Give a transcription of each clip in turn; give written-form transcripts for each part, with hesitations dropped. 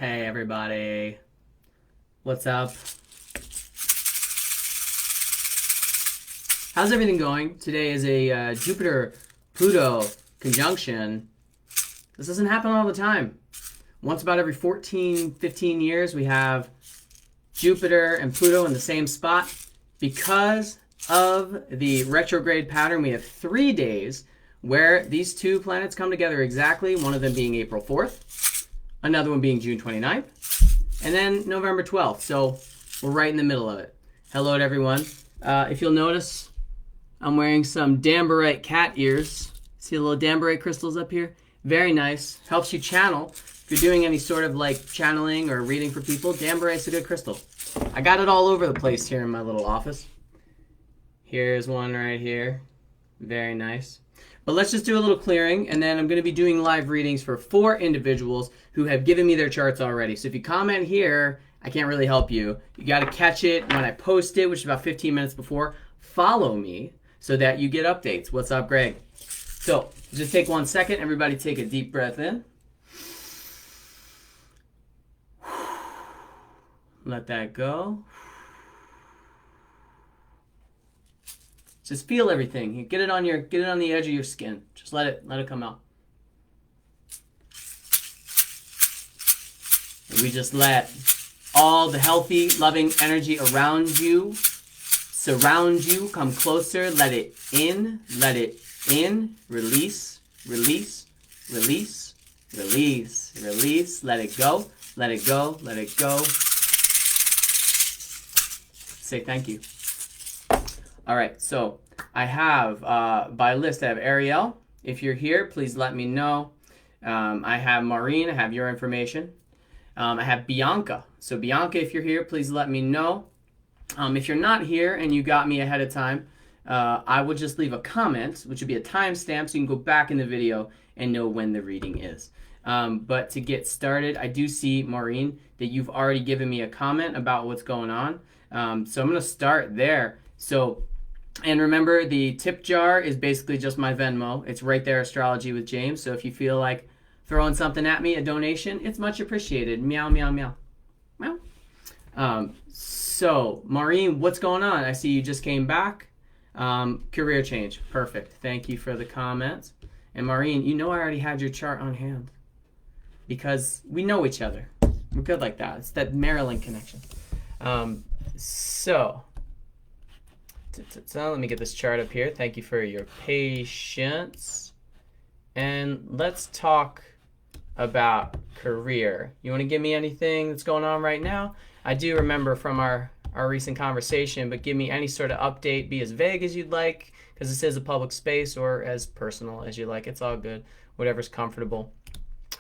Hey everybody, what's up? How's everything going? Today is a Jupiter-Pluto conjunction. This doesn't happen all the time. Once about every 14, 15 years we have Jupiter and Pluto in the same spot. Because of the retrograde pattern, we have 3 days where these two planets come together exactly, one of them being April 4th, another one being June 29th, and then November 12th. So we're right in the middle of it. Hello to everyone. If you'll notice, I'm wearing some Dambarite cat ears. See the little Dambarite crystals up here? Very nice. Helps you channel. If you're doing any sort of like channeling or reading for people, Dambarite's a good crystal. I got it all over the place here in my little office. Here's one right here. Very nice. But let's just do a little clearing, and then I'm going to be doing live readings for 4 individuals who have given me their charts already. So if you comment here, I can't really help you. You got to catch it when I post it, which is about 15 minutes before. Follow me so that you get updates. What's up, Greg? So just take 1 second. Everybody take a deep breath in. Let that go. Just feel everything. You get it on the edge of your skin. Just let it come out. And we just let all the healthy, loving energy around you, surround you, come closer. Let it in. Let it in. Release. Release. Release. Release. Release. Let it go. Let it go. Let it go. Say thank you. All right, so I have, by list, I have Ariel. If you're here, please let me know. I have Maureen. I have your information. I have Bianca. So Bianca, if you're here, please let me know. If you're not here and you got me ahead of time, I will just leave a comment, which would be a timestamp, so you can go back in the video and know when the reading is. But to get started, I do see, Maureen, that you've already given me a comment about what's going on. So I'm going to start there. So, and remember, the tip jar is basically just my Venmo. It's right there, Astrology with James. So if you feel like throwing something at me, a donation, it's much appreciated. Meow, meow, meow. Meow. So, Maureen, what's going on? I see you just came back. Career change. Perfect. Thank you for the comments. And Maureen, you know I already had your chart on hand because we know each other. We're good like that. It's that Maryland connection. So let me get this chart up here. Thank you for your patience. And let's talk about career. You want to give me anything that's going on right now? I do remember from our recent conversation, but give me any sort of update. Be as vague as you'd like, because this is a public space, or as personal as you like. It's all good. Whatever's comfortable.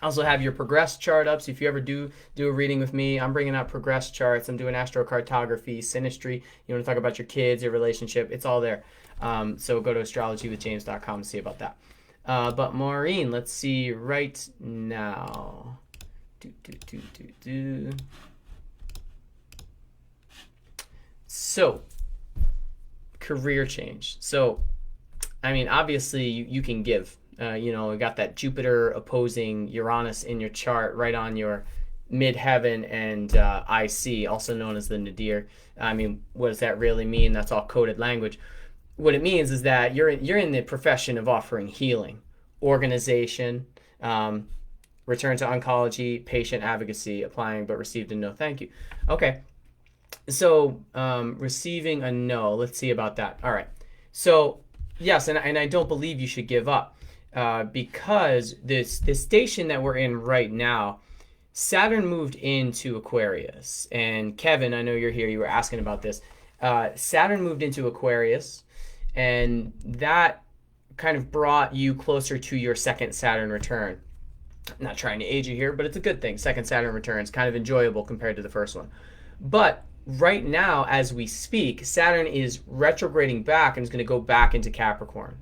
I also have your progress chart up, so if you ever do a reading with me, I'm bringing out progress charts. I'm doing astrocartography, synastry. You want to talk about your kids, your relationship, it's all there. So go to astrologywithjames.com to see about that. But Maureen, let's see right now. So, career change. So, I mean, obviously you can give. You know, we got that Jupiter opposing Uranus in your chart right on your midheaven and IC, also known as the nadir. I mean, what does that really mean? That's all coded language. What it means is that you're in the profession of offering healing, organization, return to oncology, patient advocacy, applying but received a no thank you. Okay, so receiving a no. Let's see about that. All right. So yes, and I don't believe you should give up. Because this station that we're in right now, Saturn moved into Aquarius. And Kevin, I know you're here. You were asking about this. Saturn moved into Aquarius, and that kind of brought you closer to your second Saturn return. I'm not trying to age you here, but it's a good thing. Second Saturn return is kind of enjoyable compared to the first one. But right now, as we speak, Saturn is retrograding back and is going to go back into Capricorn.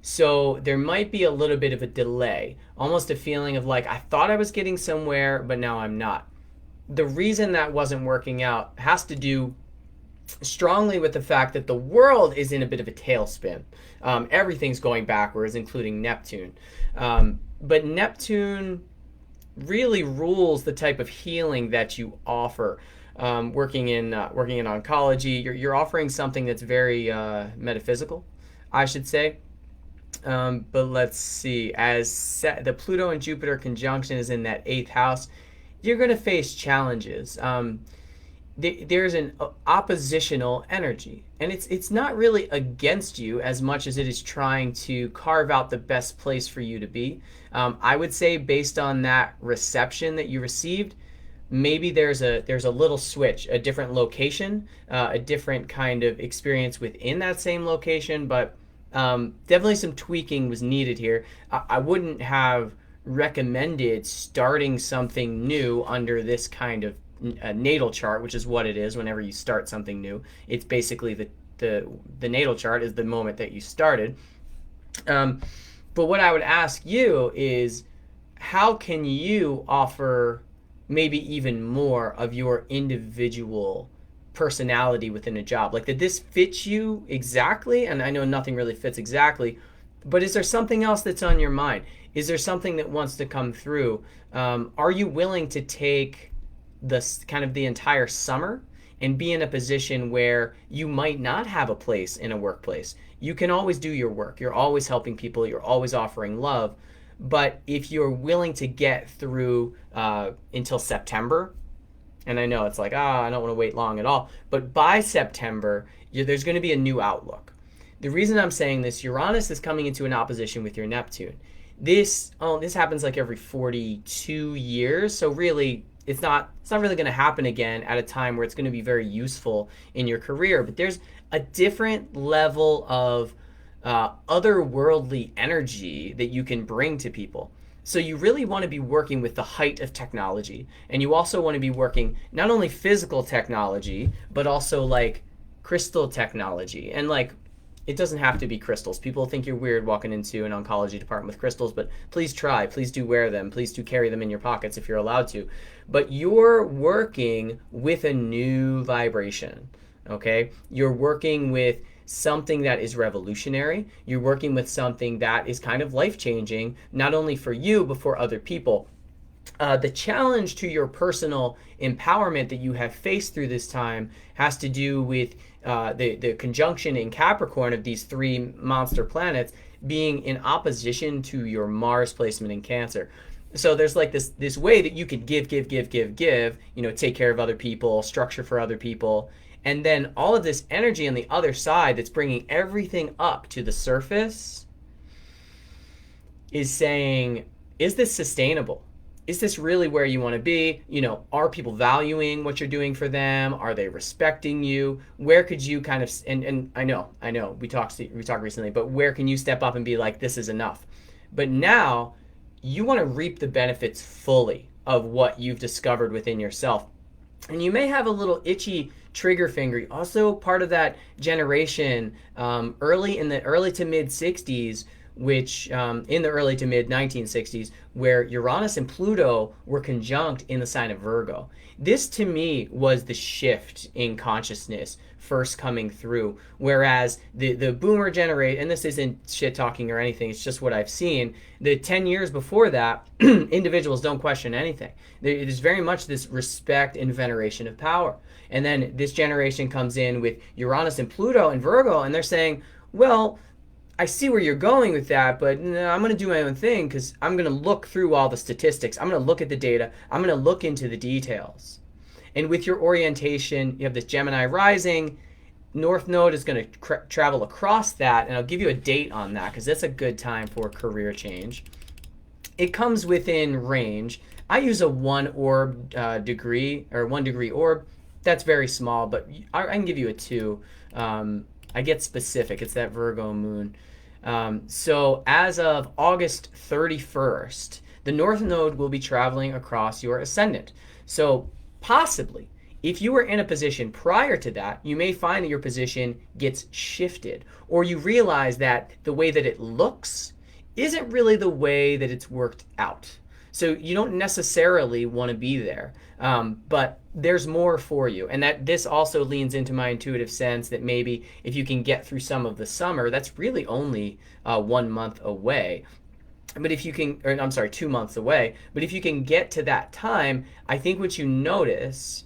So there might be a little bit of a delay, almost a feeling of like, I thought I was getting somewhere, but now I'm not. The reason that wasn't working out has to do strongly with the fact that the world is in a bit of a tailspin. Everything's going backwards, including Neptune. But Neptune really rules the type of healing that you offer. Working in oncology, you're offering something that's very metaphysical, I should say. But let's see. The Pluto and Jupiter conjunction is in that eighth house, you're going to face challenges. There's an oppositional energy, and it's not really against you as much as it is trying to carve out the best place for you to be. I would say, based on that reception that you received, maybe there's a little switch, a different location, a different kind of experience within that same location, but definitely some tweaking was needed here. I wouldn't have recommended starting something new under this kind of natal chart, which is what it is. Whenever you start something new, it's basically the natal chart is the moment that you started. But what I would ask you is, how can you offer maybe even more of your individual personality within a job? Like, did this fit you exactly? And I know nothing really fits exactly, but is there something else that's on your mind? Is there something that wants to come through? Are you willing to take the entire summer and be in a position where you might not have a place in a workplace? You can always do your work. You're always helping people. You're always offering love. But if you're willing to get through until September, and I know it's like, I don't want to wait long at all, but by September, there's going to be a new outlook. The reason I'm saying this, Uranus is coming into an opposition with your Neptune. This happens like every 42 years, so really it's not really going to happen again at a time where it's going to be very useful in your career. But there's a different level of otherworldly energy that you can bring to people. So you really want to be working with the height of technology, and you also want to be working not only physical technology, but also like crystal technology. And like, it doesn't have to be crystals. People think you're weird walking into an oncology department with crystals, but please try. Please do wear them. Please do carry them in your pockets if you're allowed to. But you're working with a new vibration, okay? You're working with something that is revolutionary. You're working with something that is kind of life-changing, not only for you, but for other people. The challenge to your personal empowerment that you have faced through this time has to do with the conjunction in Capricorn of these three monster planets being in opposition to your Mars placement in Cancer. So there's like this way that you could give, take care of other people, structure for other people. And then all of this energy on the other side that's bringing everything up to the surface is saying, is this sustainable? Is this really where you want to be? Are people valuing what you're doing for them? Are they respecting you? Where could you kind of, and I know, we talked recently, but where can you step up and be like, this is enough? But now you want to reap the benefits fully of what you've discovered within yourself. And you may have a little itchy trigger finger. Also part of that generation, early to mid 60s, which in the early to mid 1960s, where Uranus and Pluto were conjunct in the sign of Virgo. This to me was the shift in consciousness first coming through, whereas the boomer generation, and this isn't shit talking or anything, it's just what I've seen, the 10 years before that, individuals don't question anything. It is very much this respect and veneration of power. And then this generation comes in with Uranus and Pluto and Virgo, and they're saying, well, I see where you're going with that, but no, I'm going to do my own thing because I'm going to look through all the statistics. I'm going to look at the data. I'm going to look into the details. And with your orientation, you have this Gemini rising. North Node is going to travel across that, and I'll give you a date on that because that's a good time for career change. It comes within range. I use a 1 orb degree, or 1 degree orb. That's very small, but I can give you a 2. I get specific. It's that Virgo moon. So as of August 31st, the North Node will be traveling across your ascendant. So possibly, if you were in a position prior to that, you may find that your position gets shifted, or you realize that the way that it looks isn't really the way that it's worked out. So you don't necessarily want to be there, but there's more for you. And that this also leans into my intuitive sense that maybe if you can get through some of the summer, that's really only 1 month away. But if you can, or I'm sorry, 2 months away. But if you can get to that time, I think what you notice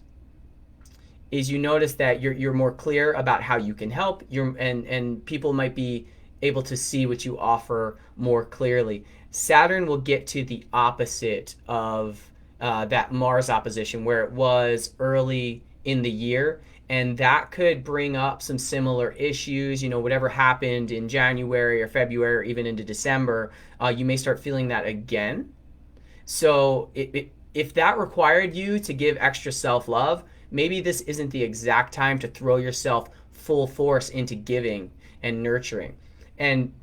is you notice that you're more clear about how you can help. And people might be able to see what you offer more clearly. Saturn will get to the opposite of that Mars opposition where it was early in the year, and that could bring up some similar issues. Whatever happened in January or February or even into December, you may start feeling that again. So if that required you to give extra self-love, maybe this isn't the exact time to throw yourself full force into giving and nurturing. And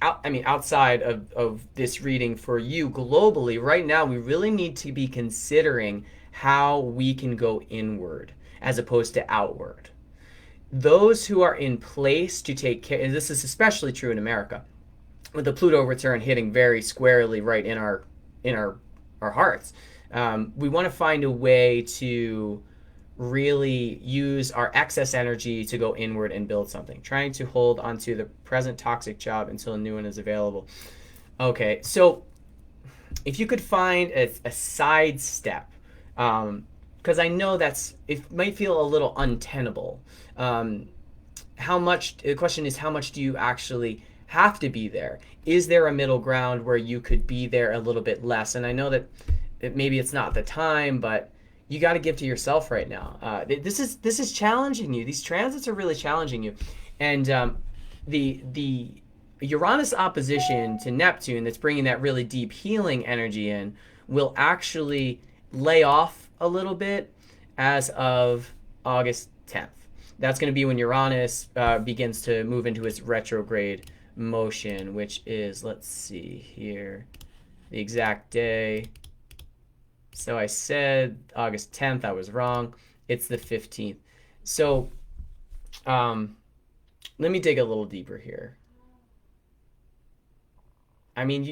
outside of this reading for you globally, right now, we really need to be considering how we can go inward as opposed to outward. Those who are in place to take care, and this is especially true in America, with the Pluto return hitting very squarely right in our hearts. We want to find a way to really use our excess energy to go inward and build something, trying to hold onto the present toxic job until a new one is available. Okay, so if you could find a side step, because I know it might feel a little untenable. The question is, how much do you actually have to be there? Is there a middle ground where you could be there a little bit less? And I know that maybe it's not the time, but you got to give to yourself right now. This is challenging you. These transits are really challenging you, and the Uranus opposition to Neptune that's bringing that really deep healing energy in will actually lay off a little bit as of August 10th. That's going to be when Uranus begins to move into its retrograde motion, which is, let's see here, the exact day. So I said August 10th. I was wrong. It's the 15th. So let me dig a little deeper here. I mean,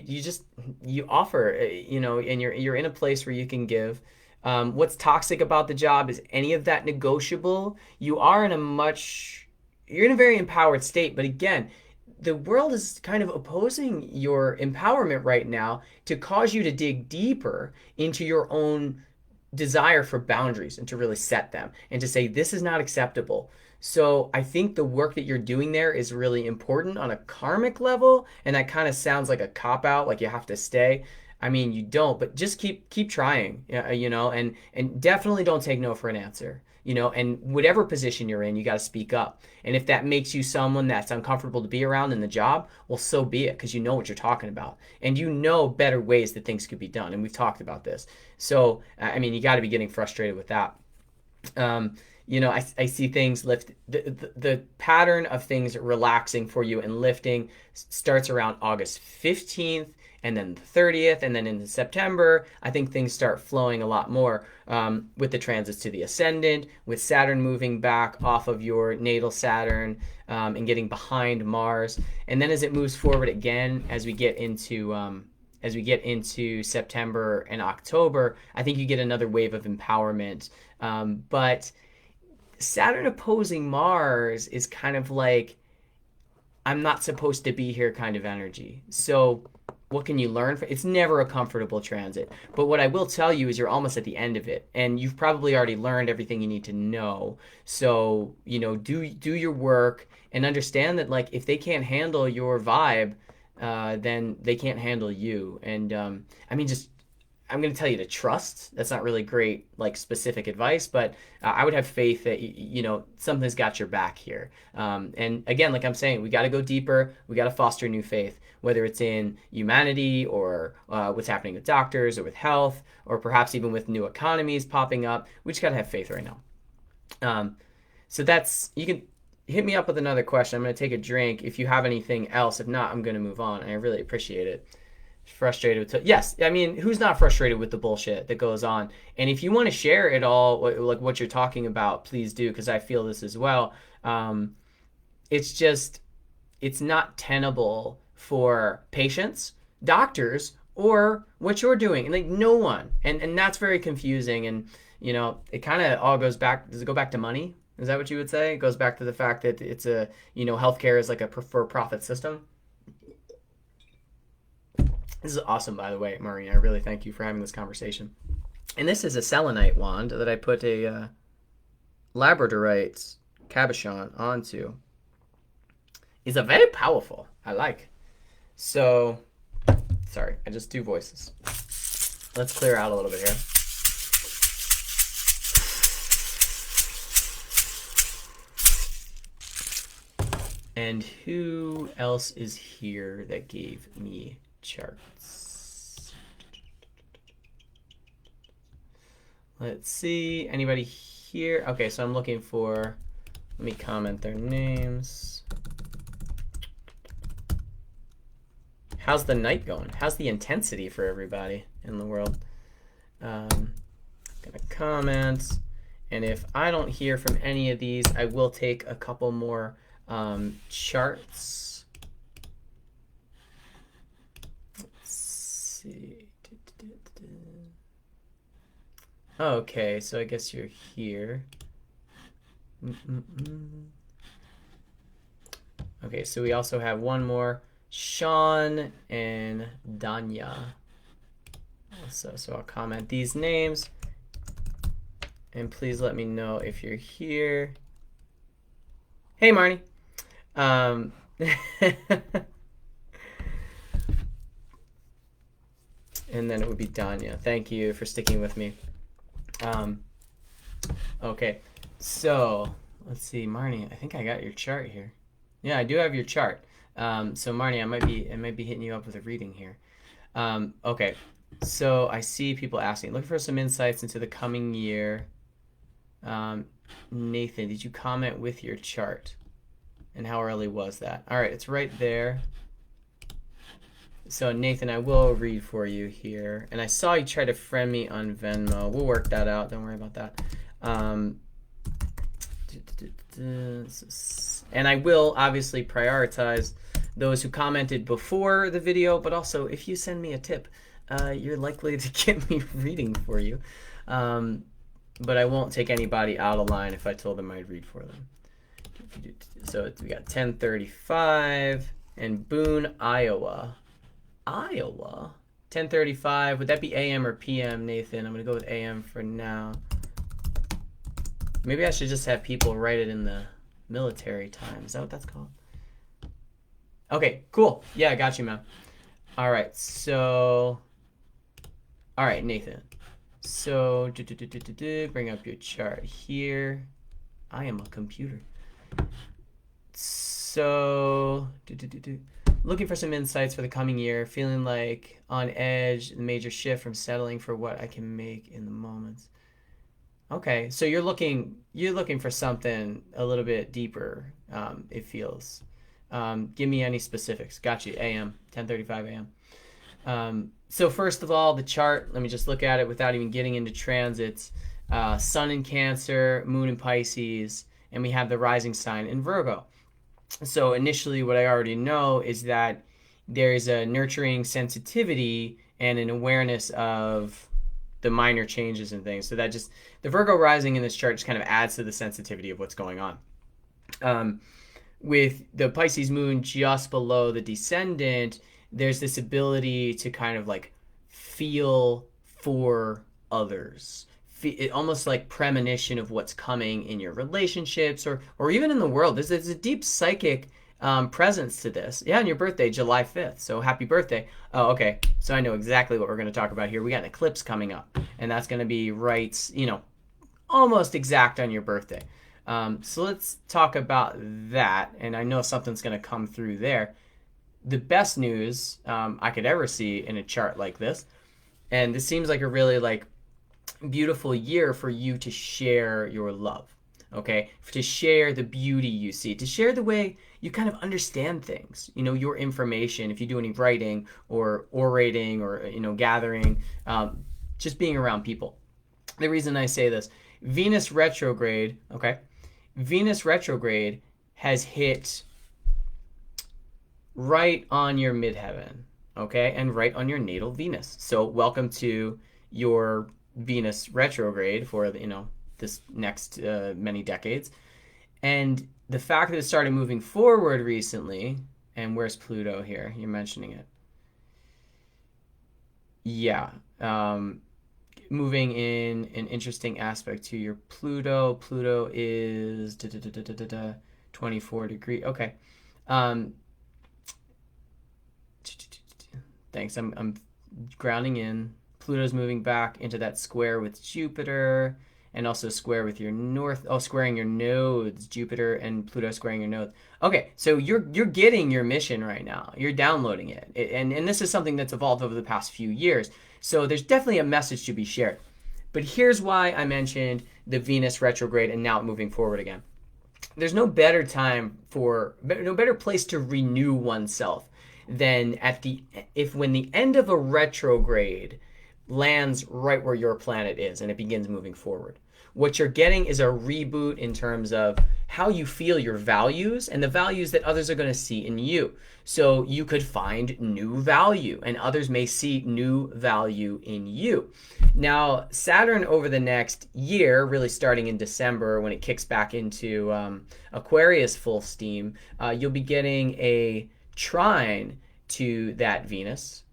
you offer, and you're in a place where you can give. What's toxic about the job? Is any of that negotiable? You're in a very empowered state, but again, the world is kind of opposing your empowerment right now to cause you to dig deeper into your own desire for boundaries and to really set them and to say, this is not acceptable. So I think the work that you're doing there is really important on a karmic level. And that kind of sounds like a cop out, like you have to stay. I mean, you don't, but just keep trying, and definitely don't take no for an answer. And whatever position you're in, you got to speak up. And if that makes you someone that's uncomfortable to be around in the job, well, so be it, because you know what you're talking about. And you know better ways that things could be done. And we've talked about this. So, I mean, you got to be getting frustrated with that. I see things lift. The pattern of things relaxing for you and lifting starts around August 15th. And then the 30th, and then into September, I think things start flowing a lot more with the transits to the ascendant, with Saturn moving back off of your natal Saturn and getting behind Mars. And then as it moves forward again, as we get into September and October, I think you get another wave of empowerment. But Saturn opposing Mars is kind of like, I'm not supposed to be here kind of energy. So what can you learn from it's never a comfortable transit, but what I will tell you is you're almost at the end of it, and you've probably already learned everything you need to know. So do your work and understand that, like, if they can't handle your vibe, then they can't handle you. And I'm going to tell you to trust. That's not really great, like, specific advice, but I would have faith that, something's got your back here. And again, like I'm saying, we got to go deeper. We got to foster new faith, whether it's in humanity or what's happening with doctors or with health, or perhaps even with new economies popping up. We just got to have faith right now. So you can hit me up with another question. I'm going to take a drink if you have anything else. If not, I'm going to move on. And I really appreciate it. Frustrated with yes, I mean, who's not frustrated with the bullshit that goes on? And if you want to share it all, like what you're talking about, please do, because I feel this as well. It's not tenable for patients, doctors, or what you're doing, and like no one, and that's very confusing. And it kind of all goes back. Does it go back to money? Is that what you would say? It goes back to the fact that it's healthcare is like a for-profit system. This is awesome, by the way, Maureen. I really thank you for having this conversation. And this is a selenite wand that I put a labradorite cabochon onto. It's a very powerful. I like. So, sorry, I just do voices. Let's clear out a little bit here. And who else is here that gave me charts? Let's see. Anybody here? Okay, so I'm looking for, let me comment their names. How's the night going? How's the intensity for everybody in the world? Gonna comment. And if I don't hear from any of these, I will take a couple more charts. Let's see. Okay, so I guess you're here. Okay, so we also have one more, Sean and Danya. So I'll comment these names, and please let me know if you're here. Hey, Marnie. And then it would be Danya. Thank you for sticking with me. Okay, so let's see, Marnie. I think I got your chart here. Yeah, I do have your chart. So Marnie, I might be hitting you up with a reading here. Okay, so I see people asking, looking for some insights into the coming year. Nathan, did you comment with your chart? And how early was that? All right, it's right there. So Nathan, I will read for you here. And I saw you try to friend me on Venmo. We'll work that out. Don't worry about that. And I will obviously prioritize those who commented before the video, but also if you send me a tip, you're likely to get me reading for you. But I won't take anybody out of line if I told them I'd read for them. So we got 1035 and Boone, Iowa. Iowa? 1035. Would that be AM or PM, Nathan? I'm going to go with AM for now. Maybe I should just have people write it in the military time. Is that what that's called? Okay, cool. Yeah, I got you, man. All right, so... All right, Nathan. So, bring up your chart here. I am a computer. So, looking for some insights for the coming year. Feeling like on edge, the major shift from settling for what I can make in the moments. Okay, so you're looking for something a little bit deeper. It feels. Give me any specifics. Got you. AM 10:35 AM. So first of all, the chart. Let me just look at it without even getting into transits. Sun in Cancer, Moon in Pisces, and we have the rising sign in Virgo. So initially, what I already know is that there's a nurturing sensitivity and an awareness of the minor changes and things. So that just, the Virgo rising in this chart just kind of adds to the sensitivity of what's going on. With the Pisces moon just below the descendant, there's this ability to kind of like feel for others. Almost like premonition of what's coming in your relationships or even in the world. There's a deep psychic presence to this. Yeah, on your birthday, July 5th. So happy birthday. Oh, okay. So I know exactly what we're going to talk about here. We got an eclipse coming up, and that's going to be right, almost exact on your birthday. So let's talk about that. And I know something's going to come through there. The best news I could ever see in a chart like this, and this seems like a really beautiful year for you to share your love, okay? To share the beauty you see, to share the way you kind of understand things, your information, if you do any writing or orating or, gathering, just being around people. The reason I say this, Venus retrograde, okay? Venus retrograde has hit right on your midheaven, okay? And right on your natal Venus. So welcome to your Venus retrograde for this next many decades. And the fact that it started moving forward recently, and where's Pluto here? You're mentioning it. Yeah. Moving in an interesting aspect to your Pluto. Pluto is 24 degree. Okay. Um, thanks. I'm grounding in. Pluto's moving back into that square with Jupiter and also square with your north. Oh, squaring your nodes. Jupiter and Pluto squaring your nodes. Okay, so you're getting your mission right now. You're downloading it, and this is something that's evolved over the past few years. So there's definitely a message to be shared. But here's why I mentioned the Venus retrograde and now moving forward again. There's no better time for no better place to renew oneself than at the if when the end of a retrograde lands right where your planet is and it begins moving forward. What you're getting is a reboot in terms of how you feel your values and the values that others are going to see in you. So you could find new value and others may see new value in you. Now, Saturn over the next year, really starting in December when it kicks back into Aquarius full steam, you'll be getting a trine to that Venus.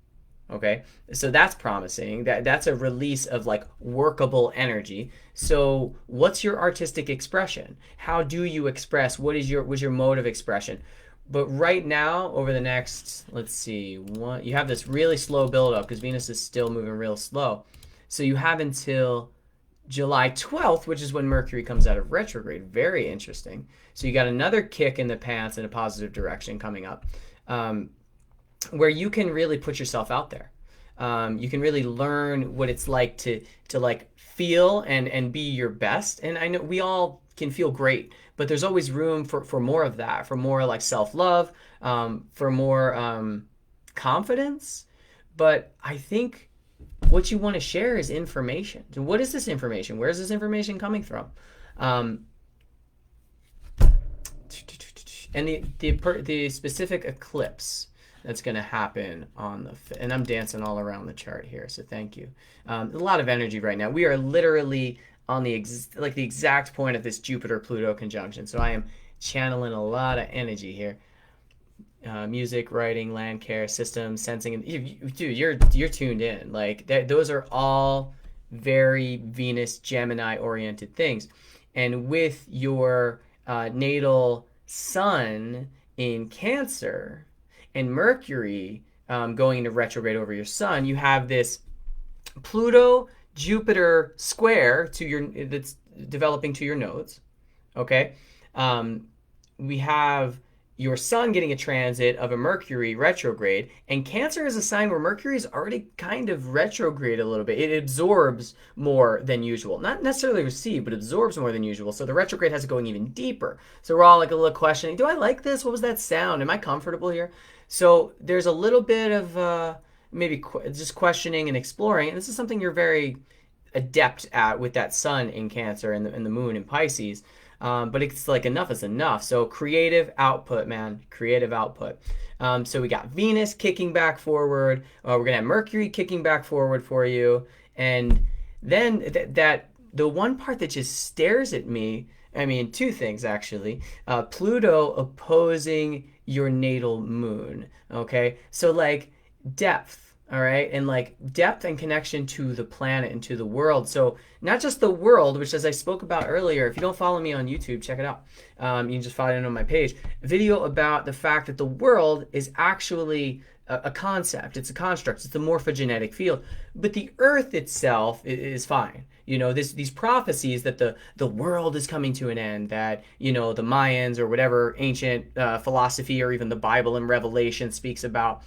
Okay, so that's promising. That's a release of like workable energy. So what's your artistic expression? How do you express? What is your mode of expression? But right now, over the next, let's see, you have this really slow build up because Venus is still moving real slow. So you have until July 12th, which is when Mercury comes out of retrograde. Very interesting. So you got another kick in the pants in a positive direction coming up. Where you can really put yourself out there. You can really learn what it's like to like feel and be your best. And I know we all can feel great, but there's always room for more of that, for more like self-love, for more confidence. But I think what you want to share is information. So what is this information? Where is this information coming from? And the specific eclipse that's going to happen on the and I'm dancing all around the chart here, so thank you. A lot of energy right now. We are literally on the exact point of this Jupiter Pluto conjunction, so I am channeling a lot of energy here. Music, writing, land care, systems, sensing, and dude, you're tuned in. Like those are all very Venus Gemini oriented things, and with your natal Sun in Cancer and Mercury going into retrograde over your Sun, you have this Pluto Jupiter square to your that's developing to your nodes. Okay, we have your Sun getting a transit of a Mercury retrograde, and Cancer is a sign where Mercury is already kind of retrograde a little bit. It absorbs more than usual, not necessarily receive, but absorbs more than usual. So the retrograde has it going even deeper. So we're all like a little questioning: do I like this? What was that sound? Am I comfortable here? So there's a little bit of maybe just questioning and exploring, and this is something you're very adept at with that Sun in Cancer and the Moon in Pisces. But it's like enough is enough. So creative output, man, creative output. So we got Venus kicking back forward. We're gonna have Mercury kicking back forward for you, and then the one part that just stares at me. I mean, two things actually. Pluto opposing your natal moon. Okay, so like depth. All right, and like depth and connection to the planet and to the world. So not just the world, which as I spoke about earlier, if you don't follow me on YouTube, check it out. You can just follow it on my page. A video about the fact that the world is actually a concept. It's a construct. It's a morphogenetic field. But the Earth itself is fine. You know, these prophecies that the world is coming to an end, that, you know, the Mayans or whatever ancient philosophy or even the Bible and Revelation speaks about.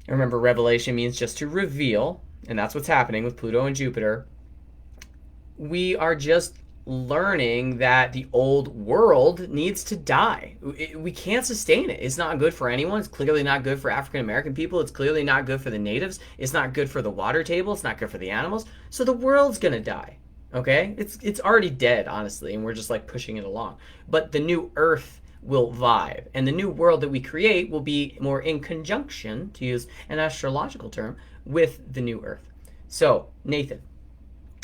Remember, revelation means just to reveal, and that's what's happening with Pluto and Jupiter. We are just learning that the old world needs to die. We can't sustain it. It's not good for anyone. It's clearly not good for African American people. It's clearly not good for the natives. It's not good for the water table. It's not good for the animals. So the world's gonna die. Okay? It's already dead, honestly, and we're just like pushing it along. But the new Earth will vibe, and the new world that we create will be more in conjunction, to use an astrological term, with the new Earth. So, Nathan,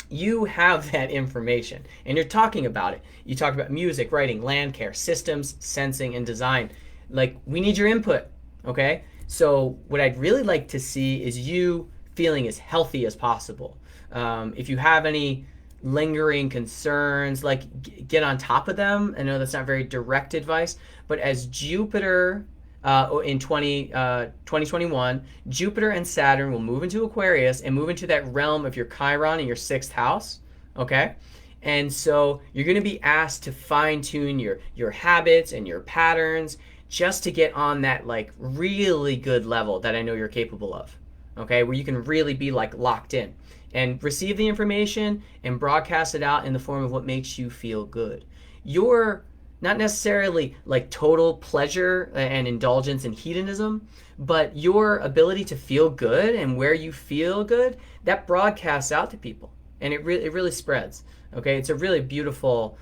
you have that information, and you're talking about it. You talk about music, writing, land care, systems, sensing, and design. Like, we need your input, okay? So what I'd really like to see is you feeling as healthy as possible. If you have any lingering concerns, like get on top of them. I know that's not very direct advice, but as Jupiter in 2021, Jupiter and Saturn will move into Aquarius and move into that realm of your Chiron in your sixth house. Okay. And so you're going to be asked to fine tune your habits and your patterns just to get on that like really good level that I know you're capable of. Okay, where you can really be like locked in and receive the information and broadcast it out in the form of what makes you feel good. You're not necessarily like total pleasure and indulgence and hedonism, but your ability to feel good and where you feel good, that broadcasts out to people, and it really spreads. Okay, it's a really beautiful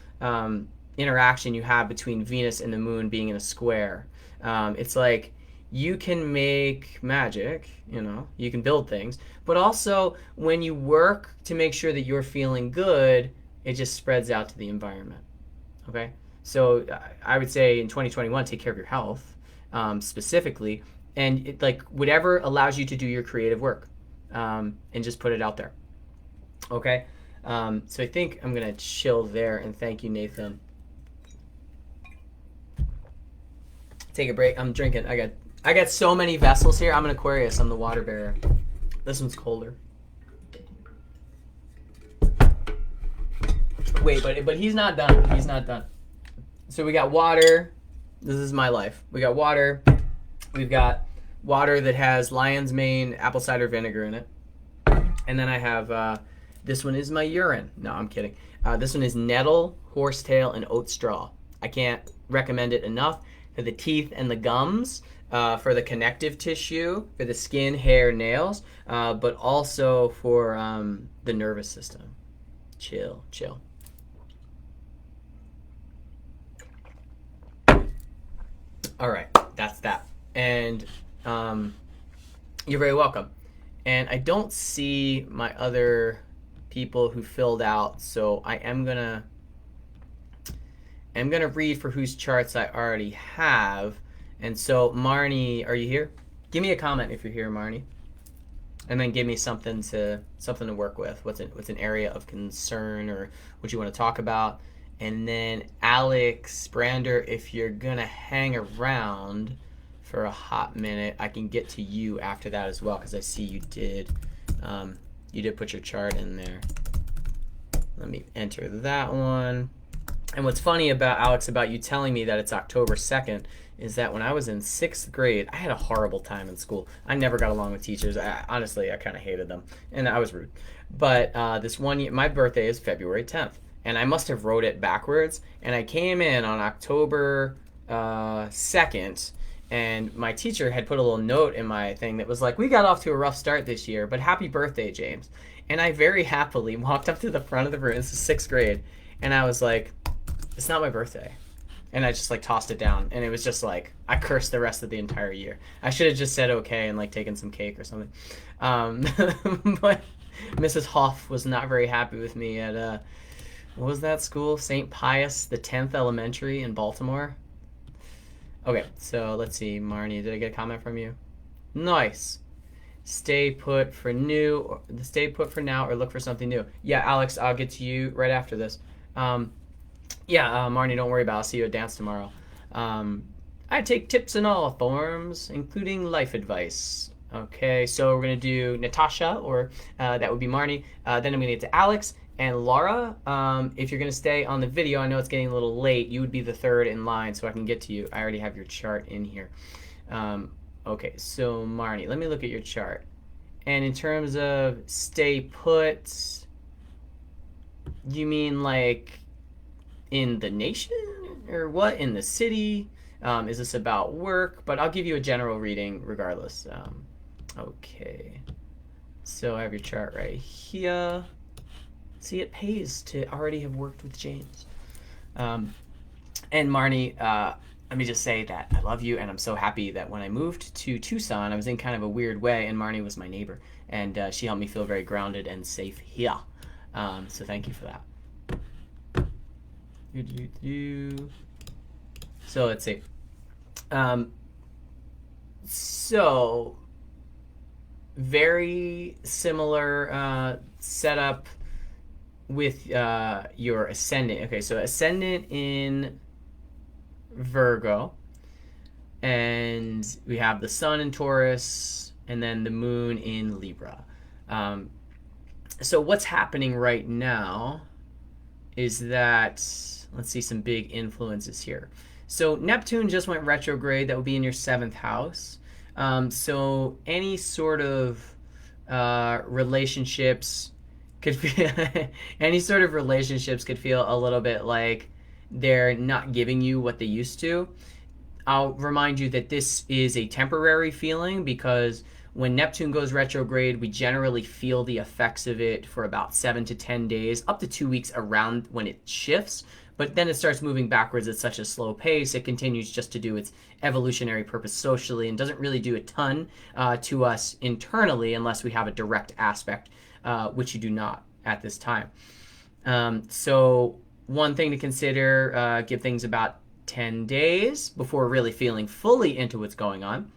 interaction you have between Venus and the Moon being in a square. It's like you can make magic, you can build things, but also when you work to make sure that you're feeling good, it just spreads out to the environment. Okay, so I would say in 2021, take care of your health specifically, and like whatever allows you to do your creative work, and just put it out there. Okay, so I think I'm gonna chill there and thank you, Nathan. Take a break. I'm drinking. I got so many vessels here. I'm an Aquarius. I'm the water bearer. This one's colder. Wait, but he's not done. He's not done. So we got water. This is my life. We got water. We've got water that has lion's mane apple cider vinegar in it. And then I have, this one is my urine. No, I'm kidding. This one is nettle, horsetail, and oat straw. I can't recommend it enough for the teeth and the gums, for the connective tissue, for the skin, hair, nails, but also for the nervous system. Chill. All right, that's that. And you're very welcome. And I don't see my other people who filled out, so I am gonna read for whose charts I already have. And so Marnie, are you here? Give me a comment if you're here, Marnie. And then give me something to work with. What's an area of concern or what you want to talk about. And then Alex Brander, if you're gonna hang around for a hot minute, I can get to you after that as well, because I see you did put your chart in there. Let me enter that one. And what's funny about Alex, about you telling me that it's October 2nd, is that when I was in 6th grade, I had a horrible time in school. I never got along with teachers. Honestly, I kind of hated them, and I was rude. But this one year, my birthday is February 10th, and I must have wrote it backwards. And I came in on October 2nd, and my teacher had put a little note in my thing that was like, "We got off to a rough start this year, but happy birthday, James." And I very happily walked up to the front of the room. This is 6th grade, and I was like, "It's not my birthday." And I just like tossed it down, and it was just like I cursed the rest of the entire year. I should have just said okay and like taken some cake or something. But Mrs. Hoff was not very happy with me at what was that school? St. Pius the 10th Elementary in Baltimore. Okay, so let's see, Marnie, did I get a comment from you? Nice. Stay put for now, or look for something new. Yeah, Alex, I'll get to you right after this. Marnie, don't worry about it. I'll see you at dance tomorrow. I take tips in all forms, including life advice. Okay, so we're going to do Natasha, or that would be Marnie. Then I'm going to get to Alex and Laura. If you're going to stay on the video, I know it's getting a little late. You would be the third in line, so I can get to you. I already have your chart in here. Okay, so Marnie, let me look at your chart. And in terms of stay put, you mean like in the nation or what? In the city? Is this about work? But I'll give you a general reading regardless. Okay. So I have your chart right here. See, it pays to already have worked with James. And Marnie, let me just say that I love you, and I'm so happy that when I moved to Tucson, I was in kind of a weird way, and Marnie was my neighbor, and she helped me feel very grounded and safe here. So thank you for that. So let's see. So, very similar setup with your ascendant. Okay, so ascendant in Virgo, and we have the sun in Taurus, and then the moon in Libra. Um, so, what's happening right now is that, let's see some big influences here. So Neptune just went retrograde. That would be in your seventh house. So any sort of relationships could feel any sort of relationships could feel a little bit like they're not giving you what they used to. I'll remind you that this is a temporary feeling because when Neptune goes retrograde, we generally feel the effects of it for about 7 to 10 days, up to 2 weeks around when it shifts. But then it starts moving backwards at such a slow pace. It continues just to do its evolutionary purpose socially and doesn't really do a ton to us internally unless we have a direct aspect, which you do not at this time. So one thing to consider, give things about 10 days before really feeling fully into what's going on.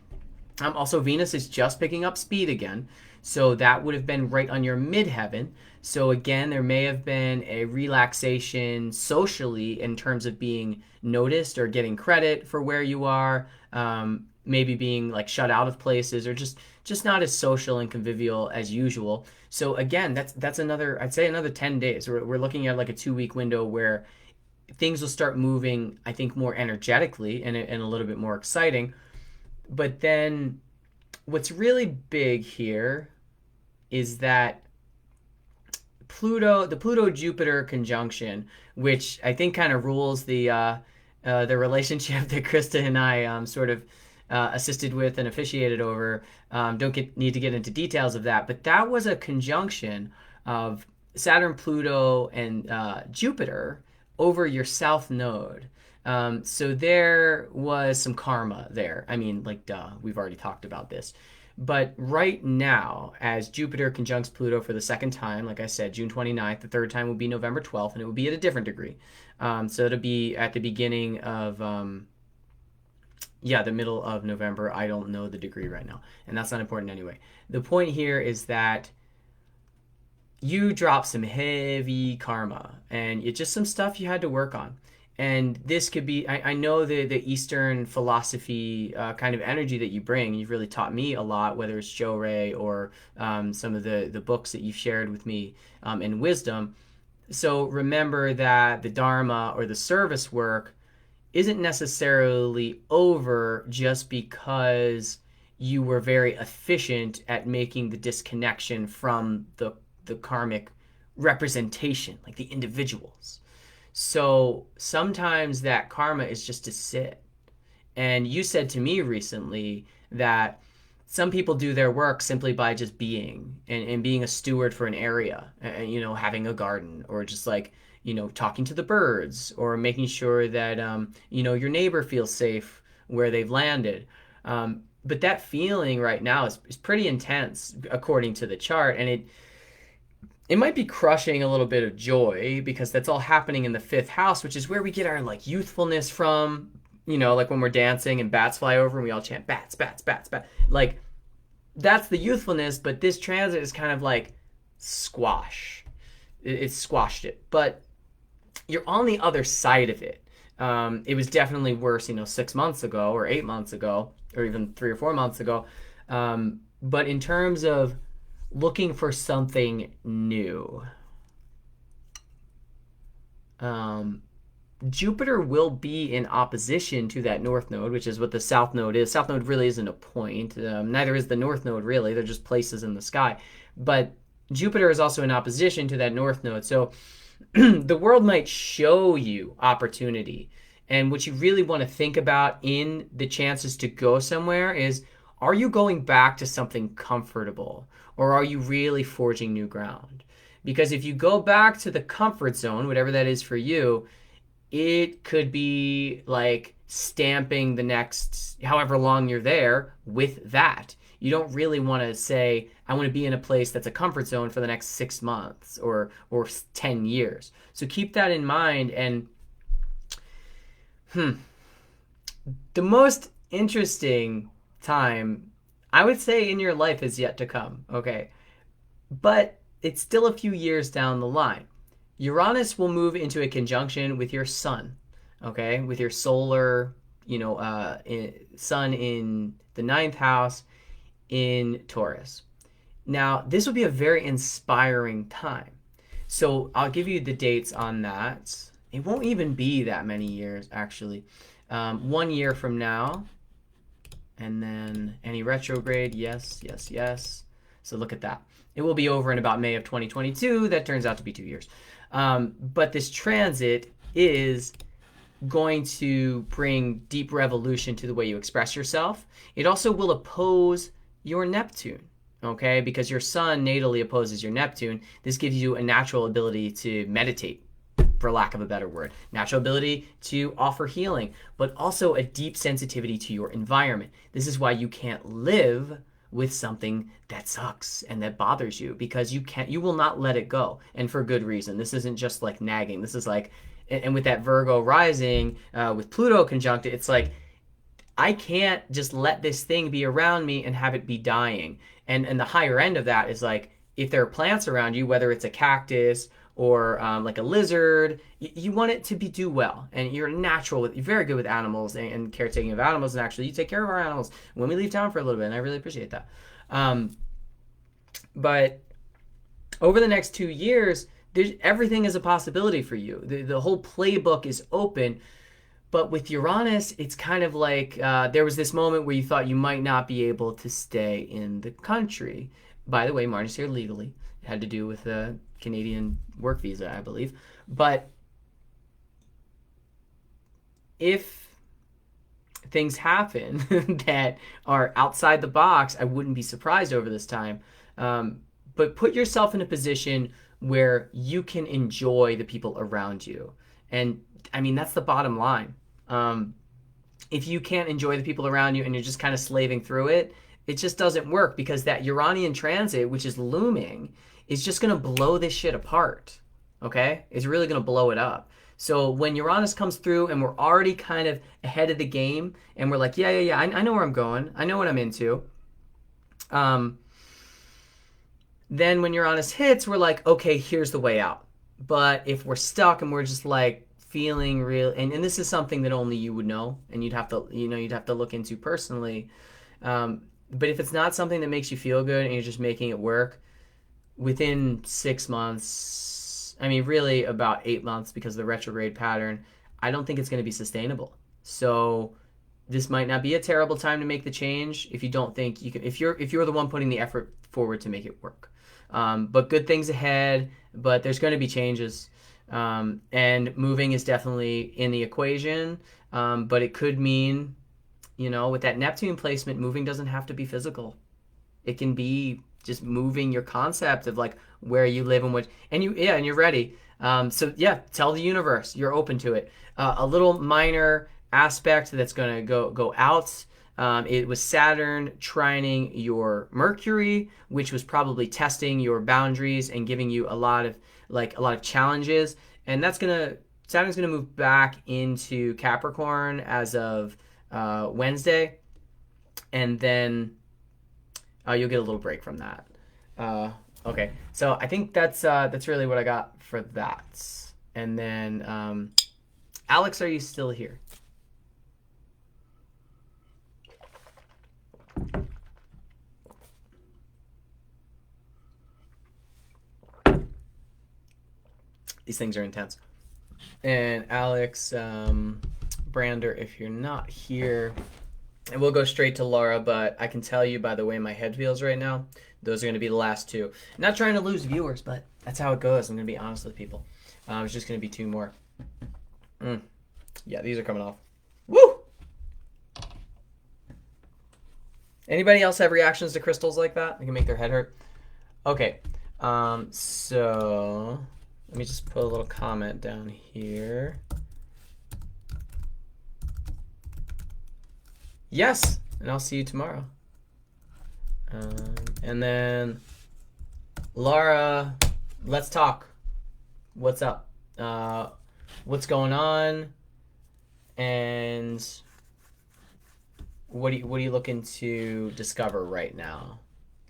Also, Venus is just picking up speed again, so that would have been right on your midheaven. So again, there may have been a relaxation socially in terms of being noticed or getting credit for where you are, maybe being like shut out of places or just not as social and convivial as usual. So again, that's another, I'd say another 10 days. We're looking at like a 2 week window where things will start moving, I think, more energetically and a little bit more exciting. But then what's really big here is that the Pluto Jupiter conjunction, which I think kind of rules the relationship that Krista and I sort of assisted with and officiated over. Need to get into details of that, but that was a conjunction of Saturn, Pluto, and Jupiter over your south node. So there was some karma there. I mean, like, duh, we've already talked about this. But right now, as Jupiter conjuncts Pluto for the second time, like I said, June 29th, the third time will be November 12th, and it will be at a different degree. So it'll be at the beginning of, the middle of November. I don't know the degree right now, and that's not important anyway. The point here is that you drop some heavy karma, and it's just some stuff you had to work on. And this could be, I know the Eastern philosophy kind of energy that you bring. You've really taught me a lot, whether it's Joe Ray or some of the books that you've shared with me in wisdom. So remember that the Dharma or the service work isn't necessarily over just because you were very efficient at making the disconnection from the karmic representation, like the individuals. So sometimes that karma is just to sit. And you said to me recently that some people do their work simply by just being and being a steward for an area, and, having a garden or just like, talking to the birds or making sure that, your neighbor feels safe where they've landed. But that feeling right now is pretty intense according to the chart. And it might be crushing a little bit of joy because that's all happening in the fifth house, which is where we get our like youthfulness from, like when we're dancing and bats fly over and we all chant bats, bats, bats, bats. Like that's the youthfulness, but this transit is kind of like squash. It's squashed it, but you're on the other side of it. It was definitely worse, 6 months ago or 8 months ago, or even 3 or 4 months ago. But in terms of looking for something new, Jupiter will be in opposition to that north node, which is what the south node is. South node really isn't a point. Neither is the north node, really. They're just places in the sky. But Jupiter is also in opposition to that north node. So the world might show you opportunity. And what you really want to think about in the chances to go somewhere is, are you going back to something comfortable? Or are you really forging new ground? Because if you go back to the comfort zone, whatever that is for you, it could be like stamping the next however long you're there with that. You don't really want to say, I want to be in a place that's a comfort zone for the next 6 months or 10 years. So keep that in mind. And the most interesting time, I would say, in your life is yet to come, okay? But it's still a few years down the line. Uranus will move into a conjunction with your sun, okay? With your solar, sun in the ninth house in Taurus. Now, this would be a very inspiring time. So I'll give you the dates on that. It won't even be that many years, actually. 1 year from now. And then any retrograde, yes, yes, yes. So look at that. It will be over in about May of 2022. That turns out to be 2 years. But this transit is going to bring deep revolution to the way you express yourself. It also will oppose your Neptune, okay? Because your sun natally opposes your Neptune. This gives you a natural ability to meditate, for lack of a better word. Natural ability to offer healing, but also a deep sensitivity to your environment. This is why you can't live with something that sucks and that bothers you, because you will not let it go, and for good reason. This isn't just like nagging. This is like, and with that Virgo rising, with Pluto conjunct, it's like, I can't just let this thing be around me and have it be dying. And the higher end of that is like, if there are plants around you, whether it's a cactus or like a lizard, you want it to do well. And you're you're very good with animals and caretaking of animals. And actually, you take care of our animals when we leave town for a little bit. And I really appreciate that. But over the next 2 years, everything is a possibility for you. The whole playbook is open. But with Uranus, it's kind of like there was this moment where you thought you might not be able to stay in the country. By the way, Marty's here legally. It had to do with a Canadian work visa, I believe. But if things happen that are outside the box, I wouldn't be surprised over this time. But put yourself in a position where you can enjoy the people around you. And I mean, that's the bottom line. If you can't enjoy the people around you and you're just kind of slaving through it, it just doesn't work, because that Uranian transit, which is looming, is just going to blow this shit apart. Okay? It's really going to blow it up. So when Uranus comes through and we're already kind of ahead of the game and we're like, yeah, I know where I'm going. I know what I'm into. Then when Uranus hits, we're like, okay, here's the way out. But if we're stuck and we're just like feeling real, and this is something that only you would know, and you'd have to look into personally. But if it's not something that makes you feel good and you're just making it work, within 6 months, I mean, really about 8 months, because of the retrograde pattern, I don't think it's going to be sustainable. So this might not be a terrible time to make the change if you don't think you can, if you're the one putting the effort forward to make it work. But good things ahead, but there's going to be changes. And moving is definitely in the equation. But it could mean, with that Neptune placement, moving doesn't have to be physical. It can be just moving your concept of like where you live and and you're ready. So yeah, tell the universe you're open to it. A little minor aspect that's going to go out. It was Saturn trining your Mercury, which was probably testing your boundaries and giving you a lot of challenges. And Saturn's gonna move back into Capricorn as of Wednesday, and then you'll get a little break from that. Okay, so I think that's really what I got for that. And then Alex, are you still here? These things are intense. And Alex, Brander, if you're not here, and we'll go straight to Laura, but I can tell you by the way my head feels right now, those are going to be the last two. I'm not trying to lose viewers, but that's how it goes. I'm going to be honest with people. It's just going to be 2 more. Yeah, these are coming off. Woo! Anybody else have reactions to crystals like that? They can make their head hurt. Okay, so let me just put a little comment down here. Yes, and I'll see you tomorrow. And then Laura, let's talk. What's up? What's going on? And what are you looking to discover right now?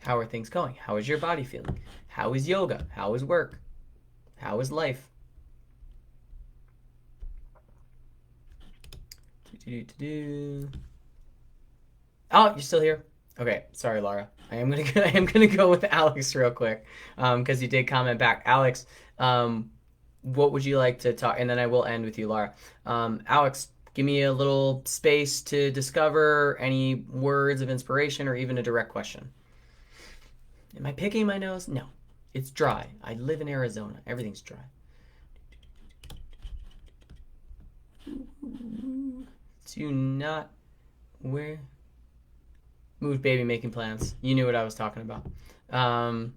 How are things going? How is your body feeling? How is yoga? How is work? How is life? Oh, you're still here? Okay, sorry, Laura. I am gonna go with Alex real quick, because you did comment back. Alex, what would you like to talk? And then I will end with you, Laura. Alex, give me a little space to discover any words of inspiration or even a direct question. Am I picking my nose? No, it's dry. I live in Arizona. Everything's dry. Do not where move baby making plans. You knew what I was talking about.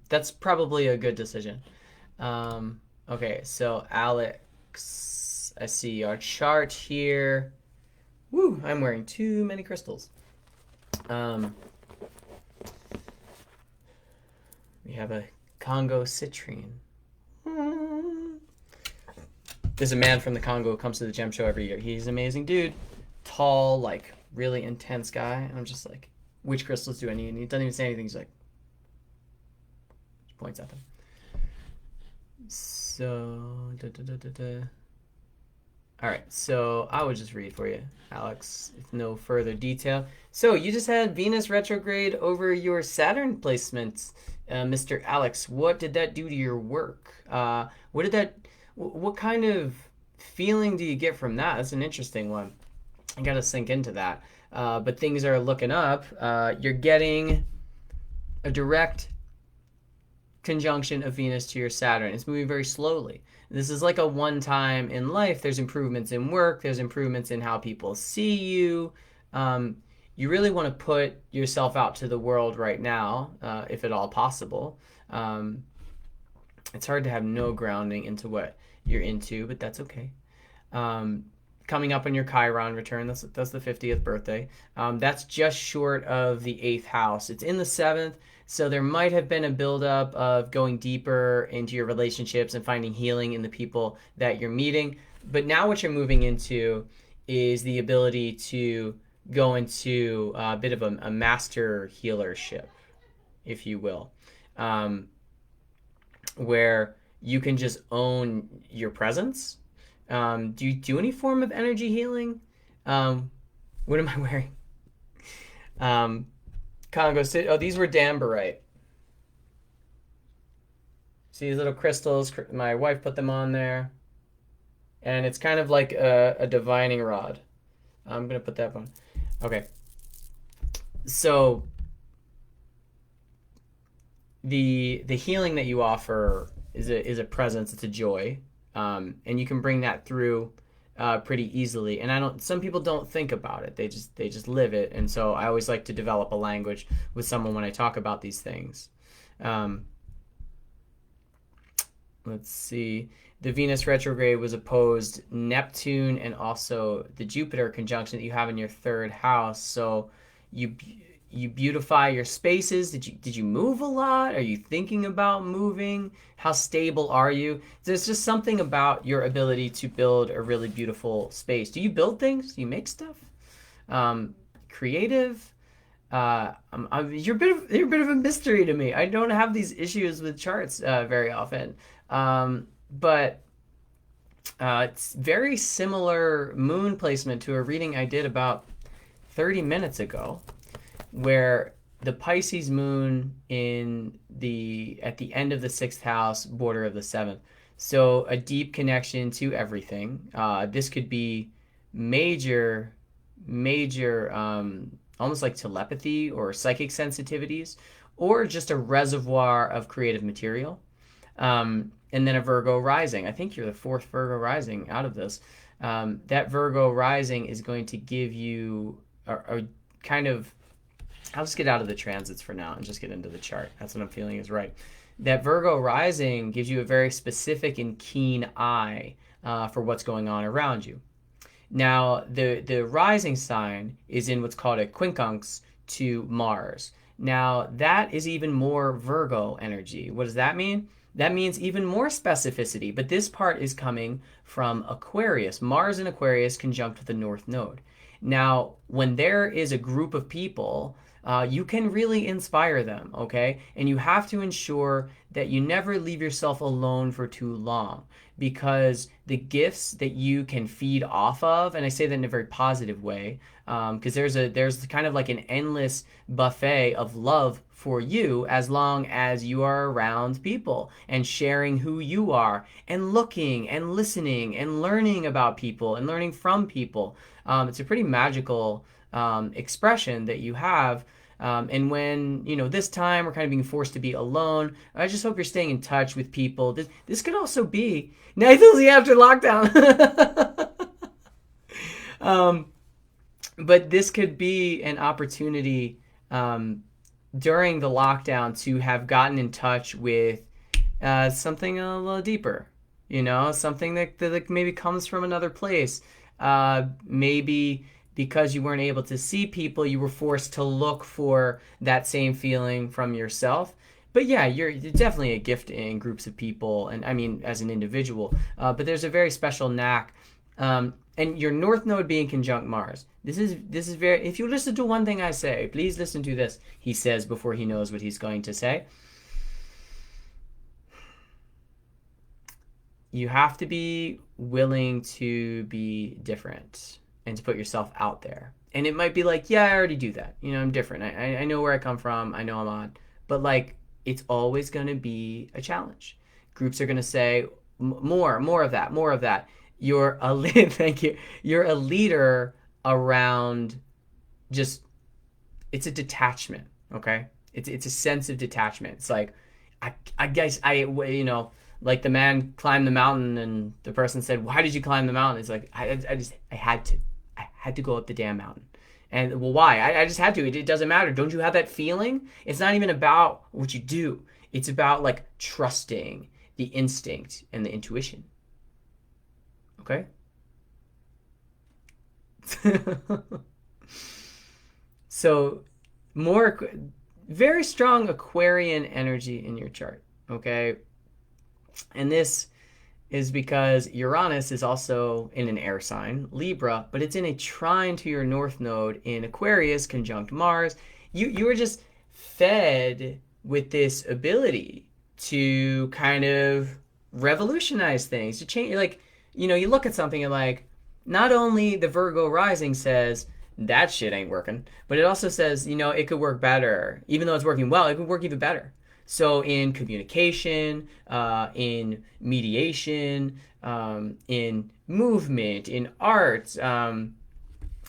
That's probably a good decision. Okay, so Alex, I see our chart here. Woo, I'm wearing too many crystals. We have a Congo citrine. There's a man from the Congo who comes to the gem show every year. He's an amazing dude. Tall, like, really intense guy. And I'm just like, which crystals do I need? And he doesn't even say anything. He's like, points at them. So, all right, so I would just read for you, Alex, with no further detail. So you just had Venus retrograde over your Saturn placements, Mr. Alex. What did that do to your work? What kind of feeling do you get from that? That's an interesting one. I got to sink into that. But things are looking up. You're getting a direct conjunction of Venus to your Saturn. It's moving very slowly. This is like a one time in life. There's improvements in work. There's improvements in how people see you. You really want to put yourself out to the world right now, if at all possible. It's hard to have no grounding into what you're into, but that's okay. Coming up on your Chiron return, that's the 50th birthday. That's just short of the 8th house. It's in the 7th, so there might have been a buildup of going deeper into your relationships and finding healing in the people that you're meeting. But now what you're moving into is the ability to go into a bit of a master healership, if you will, where you can just own your presence. Do you do any form of energy healing? What am I wearing? Congo City. Oh, these were Dambarite. See these little crystals? My wife put them on there. And it's kind of like a divining rod. I'm going to put that one. Okay. So the healing that you offer is a presence. It's a joy. And you can bring that through pretty easily. And some people don't think about it. They just live it. And so I always like to develop a language with someone when I talk about these things. Let's see. The Venus retrograde was opposed Neptune and also the Jupiter conjunction that you have in your 3rd house. So you beautify your spaces. Did you move a lot? Are you thinking about moving? How stable are you? There's just something about your ability to build a really beautiful space. Do you build things? Do you make stuff? Creative? You're a bit of a mystery to me. I don't have these issues with charts very often. But it's very similar moon placement to a reading I did about 30 minutes ago, where the Pisces moon at the end of the 6th house, border of the 7th. So a deep connection to everything. This could be major, almost like telepathy or psychic sensitivities, or just a reservoir of creative material. And then a Virgo rising. I think you're the 4th Virgo rising out of this. That Virgo rising is going to give you a kind of, I'll just get out of the transits for now and just get into the chart. That's what I'm feeling is right. That Virgo rising gives you a very specific and keen eye for what's going on around you. Now, the rising sign is in what's called a quincunx to Mars. Now, that is even more Virgo energy. What does that mean? That means even more specificity, but this part is coming from Aquarius. Mars in Aquarius conjunct with the North Node. Now, when there is a group of people, you can really inspire them, okay? And you have to ensure that you never leave yourself alone for too long, because the gifts that you can feed off of, and I say that in a very positive way, because there's kind of like an endless buffet of love for you as long as you are around people and sharing who you are and looking and listening and learning about people and learning from people. It's a pretty magical expression that you have. And when, this time we're kind of being forced to be alone, I just hope you're staying in touch with people. This could also be Nathan's after lockdown. But this could be an opportunity during the lockdown to have gotten in touch with something a little deeper, something that maybe comes from another place. Maybe because you weren't able to see people, you were forced to look for that same feeling from yourself. But yeah, you're definitely a gift in groups of people, and I mean as an individual. But there's a very special knack, and your North Node being conjunct Mars. This is very. If you listen to one thing I say, please listen to this. He says before he knows what he's going to say. You have to be willing to be different and to put yourself out there. And it might be like, yeah, I already do that. I'm different. I know where I come from. I know I'm odd. But like, it's always going to be a challenge. Groups are going to say, more of that, more of that. You're a thank you. You're a leader around just, it's a detachment, okay? It's a sense of detachment. It's like, I guess like the man climbed the mountain and the person said, why did you climb the mountain? It's like, I had to go up the damn mountain. And well, why? I just had to. It doesn't matter. Don't you have that feeling? It's not even about what you do. It's about like trusting the instinct and the intuition. Okay? So very strong Aquarian energy in your chart. Okay? And this is because Uranus is also in an air sign, Libra, but it's in a trine to your North Node in Aquarius, conjunct Mars. You are just fed with this ability to kind of revolutionize things, to change. Like, you look at something and like, not only the Virgo rising says, that shit ain't working, but it also says, it could work better. Even though it's working well, it could work even better. So in communication, in mediation, in movement, in art,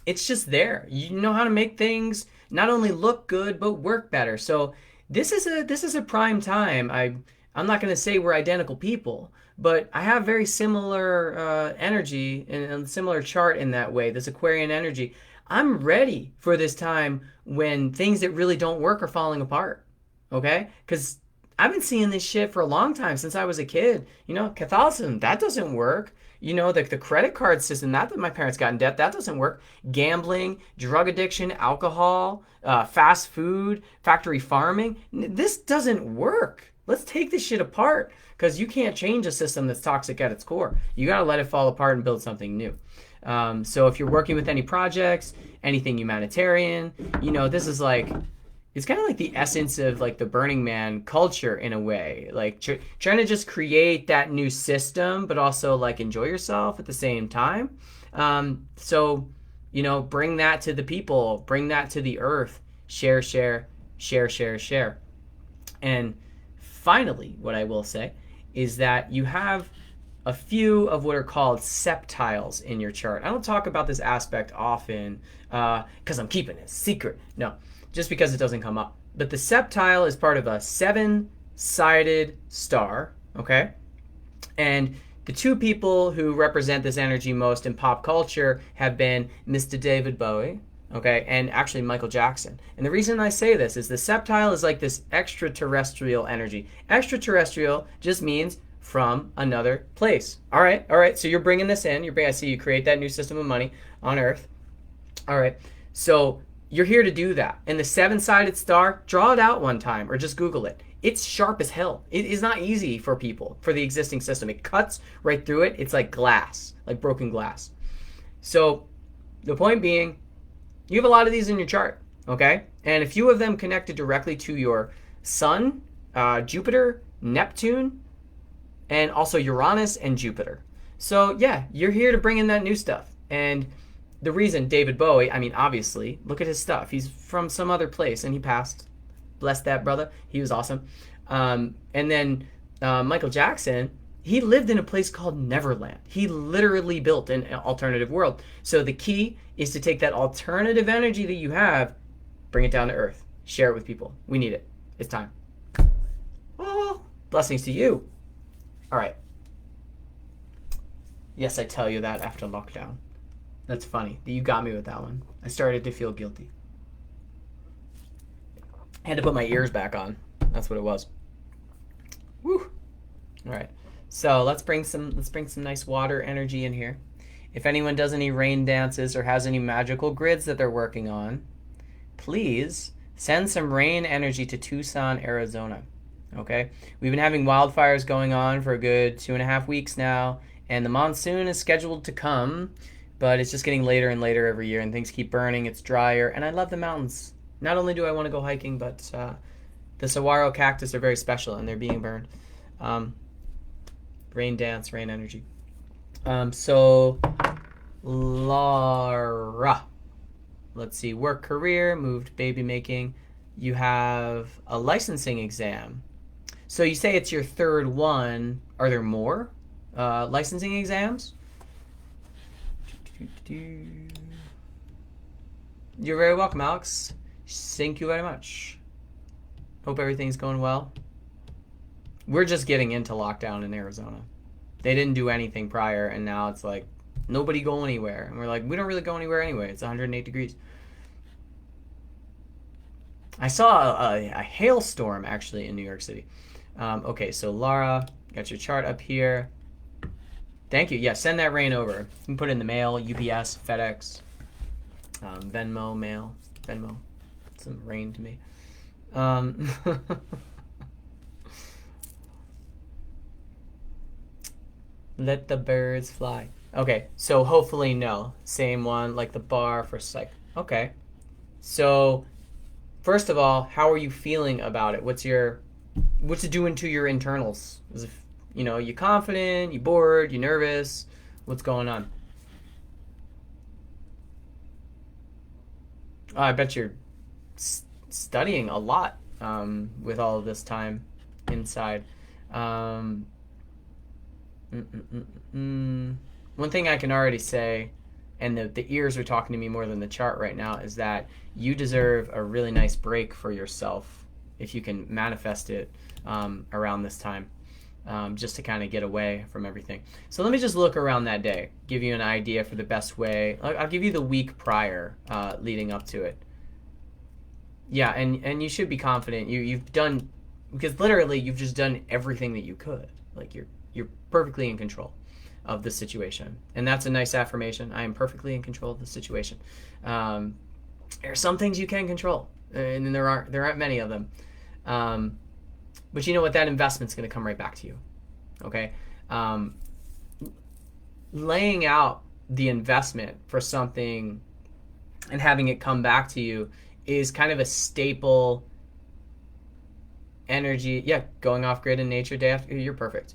it's just there. You know how to make things not only look good but work better. So this is a prime time. I'm not going to say we're identical people, but I have very similar energy and a similar chart in that way. This Aquarian energy. I'm ready for this time when things that really don't work are falling apart. Okay? Because I've been seeing this shit for a long time, since I was a kid. Catholicism, that doesn't work. The credit card system, that my parents got in debt, that doesn't work. Gambling, drug addiction, alcohol, fast food, factory farming, this doesn't work. Let's take this shit apart, because you can't change a system that's toxic at its core. You got to let it fall apart and build something new. So if you're working with any projects, anything humanitarian, this is like, it's kind of like the essence of like the Burning Man culture in a way, like trying to just create that new system, but also like enjoy yourself at the same time. So, bring that to the people, bring that to the earth, share. And finally, what I will say is that you have a few of what are called septiles in your chart. I don't talk about this aspect often because I'm keeping it secret. No. Just because it doesn't come up. But the septile is part of a 7-sided star, okay? And the two people who represent this energy most in pop culture have been Mr. David Bowie, okay, and actually Michael Jackson. And the reason I say this is the septile is like this extraterrestrial energy. Extraterrestrial just means from another place. All right, so you're bringing this in. I see you create that new system of money on Earth. All right, so you're here to do that. And the 7-sided star, draw it out one time or just Google it. It's sharp as hell. It is not easy for people, for the existing system. It cuts right through it. It's like glass, like broken glass. So The point being, you have a lot of these in your chart, okay? And a few of them connected directly to your sun, Jupiter, Neptune, and also Uranus and Jupiter. So yeah, you're here to bring in that new stuff. And the reason David Bowie, I mean, obviously, look at his stuff. He's from some other place and he passed. Bless that brother. He was awesome. And then Michael Jackson, he lived in a place called Neverland. He literally built an alternative world. So the key is to take that alternative energy that you have, bring it down to earth, share it with people. We need it. It's time. Oh, blessings to you. All right. Yes, I tell you that after lockdown. That's funny. You got me with that one. I started to feel guilty. I had to put my ears back on. That's what it was. Woo. All right. So let's bring some nice water energy in here. If anyone does any rain dances or has any magical grids that they're working on, please send some rain energy to Tucson, Arizona. Okay? We've been having wildfires going on for a good 2.5 weeks now, and the monsoon is scheduled to come, but it's just getting later and later every year, and things keep burning. It's drier, and I love the mountains. Not only do I want to go hiking, but the saguaro cactus are very special, and they're being burned. Rain dance, rain energy. So, Laura. Let's see. Work, career, moved, baby making. You have a licensing exam. So you say it's your third one. Are there more licensing exams? You're very welcome, Alex. Thank you very much. Hope everything's going well. We're just getting into lockdown in Arizona. They didn't do anything prior, and now it's like, nobody go anywhere. And we're like, we don't really go anywhere anyway. It's 108 degrees. I saw a hailstorm, actually, in New York City. Okay, so Laura, got your chart up here. Thank you. Yeah, send that rain over. You can put it in the mail, UPS, FedEx, Venmo, mail. Venmo. Some rain to me. Let the birds fly. Okay, so hopefully no. Same one, like the bar for psych. Okay. So, first of all, how are you feeling about it? What's it doing to your internals? Is it, you confident, you bored, you nervous? What's going on? Oh, I bet you're studying a lot with all of this time inside. One thing I can already say, and the ears are talking to me more than the chart right now, is that you deserve a really nice break for yourself if you can manifest it around this time, just to kind of get away from everything. So let me just look around that day, give you an idea for the best way. I'll give you the week prior leading up to it. Yeah, and you should be confident. You've done, because literally you've just done everything that you could. Like you're perfectly in control of the situation, and that's a nice affirmation. I am perfectly in control of the situation. There are some things you can control, and there aren't many of them. But you know what? That investment's going to come right back to you. Okay, laying out the investment for something and having it come back to you is kind of a staple energy. Yeah, going off grid in nature day after, you're perfect.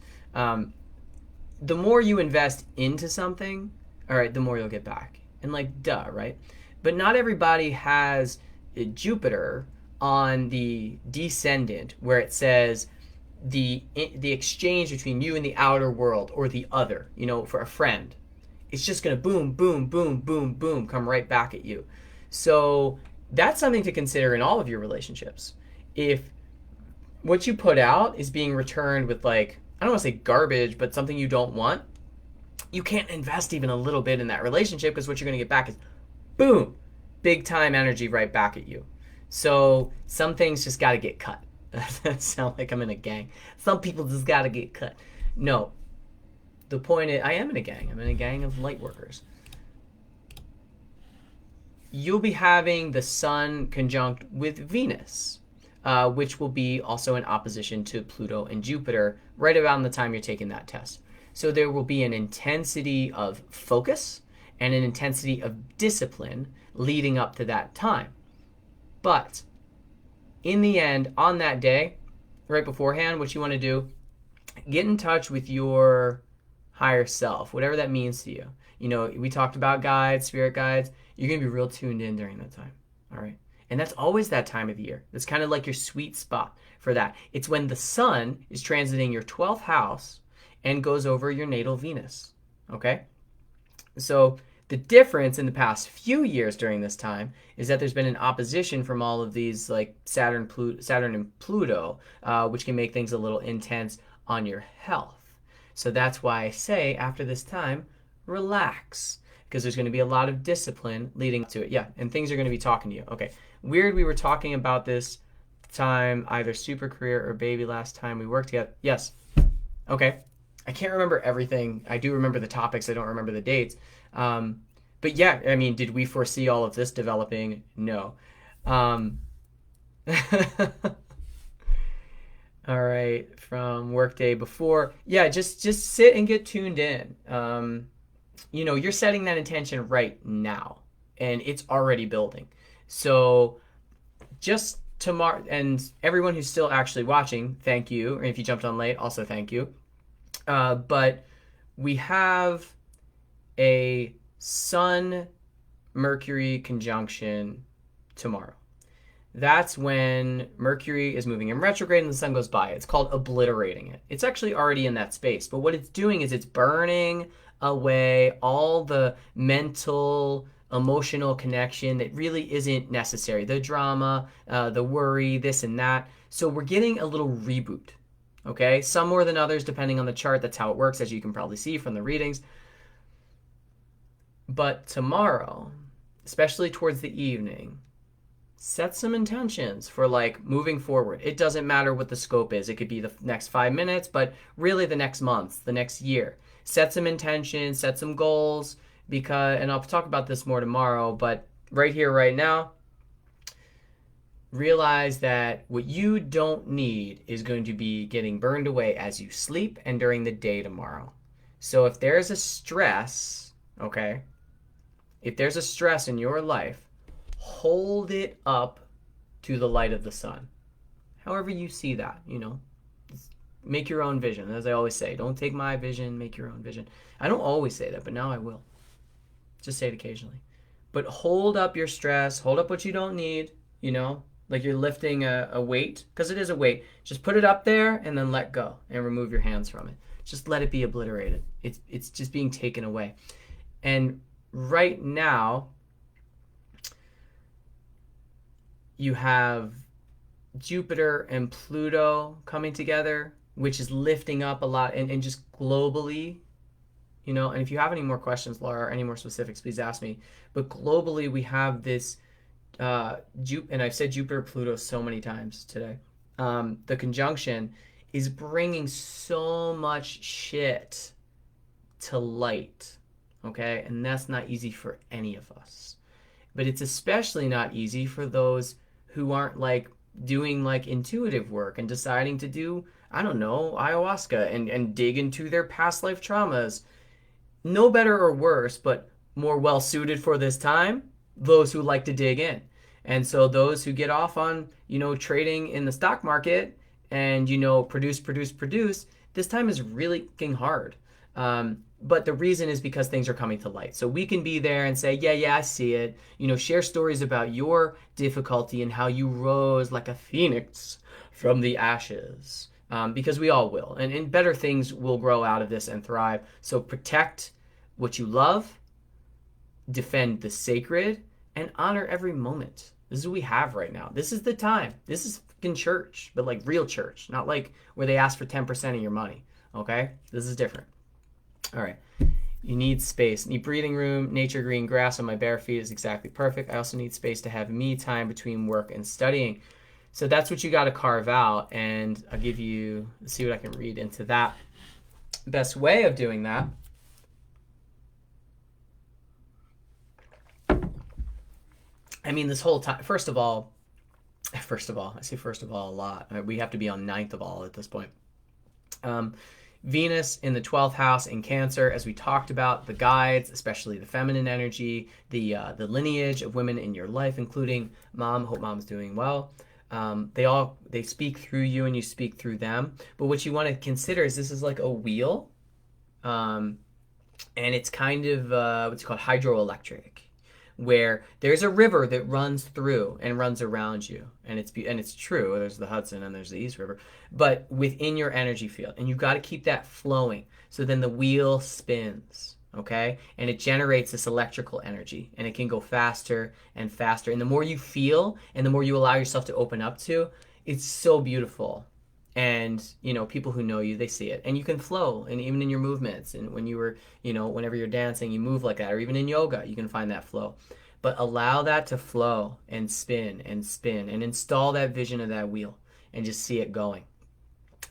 The more you invest into something, all right, the more you'll get back. And like, duh, right? But not everybody has Jupiter on the descendant where it says the exchange between you and the outer world or the other, for a friend. It's just going to boom, boom, boom, boom, boom, come right back at you. So that's something to consider in all of your relationships. If what you put out is being returned with, like, I don't want to say garbage, but something you don't want, you can't invest even a little bit in that relationship, because what you're going to get back is, boom, big time energy right back at you. So some things just got to get cut. That sounds like I'm in a gang. Some people just got to get cut. No. The point is, I am in a gang. I'm in a gang of light workers. You'll be having the sun conjunct with Venus, which will be also in opposition to Pluto and Jupiter right around the time you're taking that test. So there will be an intensity of focus and an intensity of discipline leading up to that time. But in the end, on that day, right beforehand, what you want to do, get in touch with your higher self, whatever that means to you. You know, we talked about guides, spirit guides. You're going to be real tuned in during that time. All right. And that's always that time of the year. That's kind of like your sweet spot for that. It's when the sun is transiting your 12th house and goes over your natal Venus. Okay? So the difference in the past few years during this time is that there's been an opposition from all of these, like Saturn and Pluto, which can make things a little intense on your health. So that's why I say after this time, relax, because there's going to be a lot of discipline leading up to it. Yeah, and things are going to be talking to you. Okay, weird we were talking about this time, either super career or baby last time we worked together. Yes. Okay. I can't remember everything. I do remember the topics. I don't remember the dates. But yeah, I mean, did we foresee all of this developing? No. All right, from workday before. Yeah, just sit and get tuned in. You know, you're setting that intention right now, and it's already building. So just tomorrow, and everyone who's still actually watching, thank you. And if you jumped on late, also thank you. But we have a Sun-Mercury conjunction tomorrow. That's when Mercury is moving in retrograde and the sun goes by. It's called obliterating it. It's actually already in that space. But what it's doing is it's burning away all the mental, emotional connection that really isn't necessary. The drama, the worry, this and that. So we're getting a little reboot. Okay? Some more than others, depending on the chart. That's how it works, as you can probably see from the readings. But tomorrow, especially towards the evening, set some intentions for like moving forward. It doesn't matter what the scope is. It could be the next 5 minutes, but really the next month, the next year. Set some intentions, set some goals, because, and I'll talk about this more tomorrow, but right here, right now, realize that what you don't need is going to be getting burned away as you sleep and during the day tomorrow. So if there's a stress, okay, if there's a stress in your life, hold it up to the light of the sun. However you see that, you know, make your own vision. As I always say, don't take my vision, make your own vision. I don't always say that, but now I will. Just say it occasionally. But hold up your stress, hold up what you don't need, you know, like you're lifting a weight, because it is a weight. Just put it up there and then let go and remove your hands from it. Just let it be obliterated. It's just being taken away. And right now, you have Jupiter and Pluto coming together, which is lifting up a lot, and just globally, you know, and if you have any more questions, Laura, or any more specifics, please ask me. But globally, we have this, and I've said Jupiter, Pluto so many times today. The conjunction is bringing so much shit to light, okay? And that's not easy for any of us. But it's especially not easy for those who aren't like doing like intuitive work and deciding to do, I don't know, ayahuasca and dig into their past life traumas. No better or worse, but more well suited for this time, those who like to dig in. And so those who get off on, you know, trading in the stock market and, you know, produce, this time is really fucking hard. But the reason is because things are coming to light. So we can be there and say, yeah, I see it. You know, share stories about your difficulty and how you rose like a phoenix from the ashes. Because we all will. And better things will grow out of this and thrive. So protect what you love, defend the sacred, and honor every moment. This is what we have right now. This is the time. This is fucking church, but like real church. Not like where they ask for 10% of your money. Okay? This is different. All right. You need space. Need breathing room. Nature green grass on my bare feet is exactly perfect. I also need space to have me time between work and studying. So that's what you got to carve out. And I'll give you, let's see what I can read into that. Best way of doing that. I mean, this whole time, first of all, I say first of all a lot. We have to be on ninth of all at this point. Venus in the 12th house in Cancer, as we talked about, the guides, especially the feminine energy, the lineage of women in your life, including mom. Hope mom's doing well. They speak through you and you speak through them. But what you want to consider is this is like a wheel, and it's kind of what's called hydroelectric, where there's a river that runs through and runs around you, and it's true. There's the Hudson and there's the East River, but within your energy field, and you got to keep that flowing. So then the wheel spins, okay, and it generates this electrical energy, and it can go faster and faster. And the more you feel, and the more you allow yourself to open up to, it's so beautiful. And people who know you, they see it, and you can flow, and even in your movements, and when you were whenever you're dancing, you move like that, or even in yoga you can find that flow. But allow that to flow and spin and spin, and install that vision of that wheel and just see it going.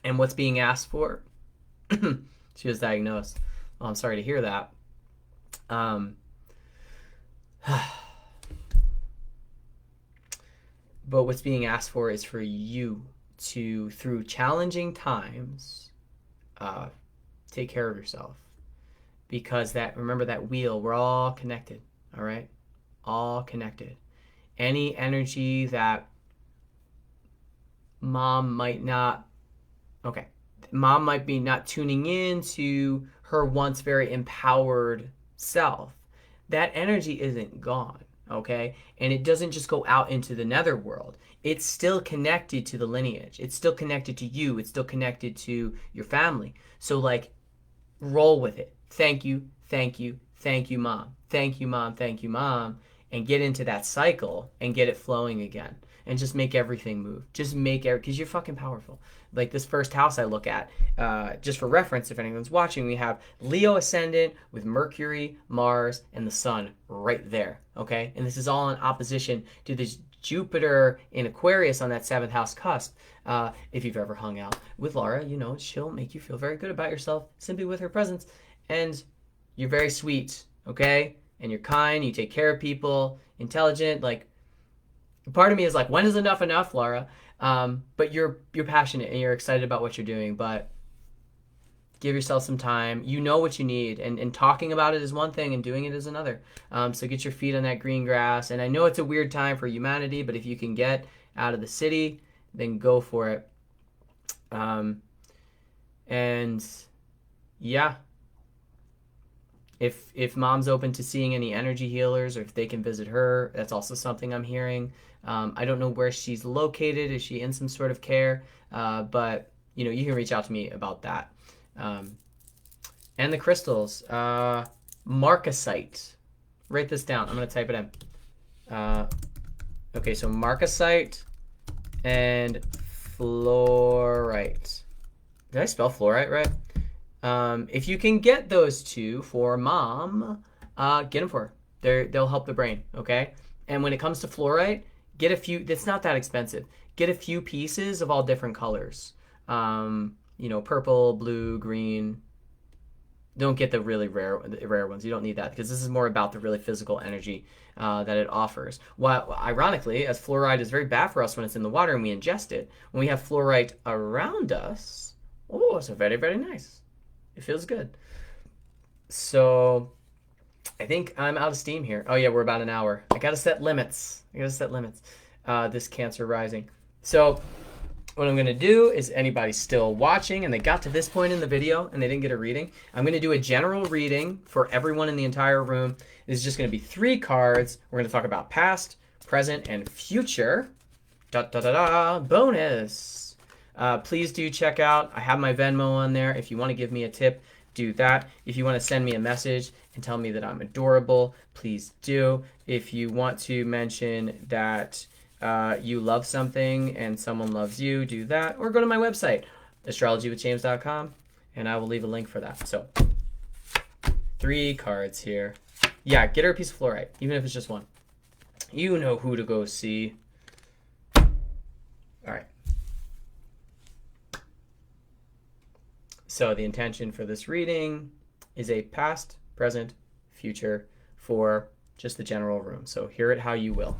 And what's being asked for? She was diagnosed. Well, I'm sorry to hear that. But what's being asked for is for you to, through challenging times, take care of yourself. Because remember that wheel, we're all connected, all right? All connected. Any energy that mom might be not tuning in to her once very empowered self, that energy isn't gone, okay? And it doesn't just go out into the netherworld. It's still connected to the lineage. It's still connected to you. It's still connected to your family. So roll with it. Thank you, thank you, thank you, mom. Thank you, mom, thank you, mom. And get into that cycle and get it flowing again. And just make everything move. Just make it, because you're fucking powerful. Like this first house I look at, just for reference, if anyone's watching, we have Leo ascendant with Mercury, Mars, and the Sun right there, okay? And this is all in opposition to this Jupiter in Aquarius on that 7th house cusp. If you've ever hung out with Laura, she'll make you feel very good about yourself simply with her presence. And you're very sweet, okay? And you're kind, you take care of people, intelligent. Part of me is like, when is enough, Laura? But you're passionate and you're excited about what you're doing, but give yourself some time. You know what you need, and talking about it is one thing and doing it is another. So get your feet on that green grass. And I know it's a weird time for humanity, but if you can get out of the city, then go for it. And yeah, if mom's open to seeing any energy healers, or if they can visit her, that's also something I'm hearing. I don't know where she's located. Is she in some sort of care? But you can reach out to me about that. And the crystals, marcasite. Write this down. I'm going to type it in. Okay, so marcasite and fluorite. Did I spell fluorite right? If you can get those two for mom, get them for her. They'll help the brain, okay? And when it comes to fluorite, get a few. It's not that expensive. Get a few pieces of all different colors. Purple, blue, green. Don't get the really rare ones. You don't need that, because this is more about the really physical energy that it offers. While ironically, as fluoride is very bad for us when it's in the water and we ingest it, when we have fluorite around us, it's very, very nice. It feels good. So I think I'm out of steam here. Oh yeah, we're about an hour. I gotta set limits. This Cancer rising. So what I'm gonna do is, anybody still watching and they got to this point in the video and they didn't get a reading, I'm gonna do a general reading for everyone in the entire room. This is just gonna be 3 cards. We're gonna talk about past, present, and future. Bonus. Please do check out, I have my Venmo on there. If you want to give me a tip, do that. If you want to send me a message and tell me that I'm adorable, please do. If you want to mention that you love something and someone loves you, do that. Or go to my website, astrologywithjames.com, and I will leave a link for that. So 3 cards here. Yeah, get her a piece of fluorite, even if it's just one. You know who to go see. All right. So the intention for this reading is a past, present, future for just the general room. So hear it how you will.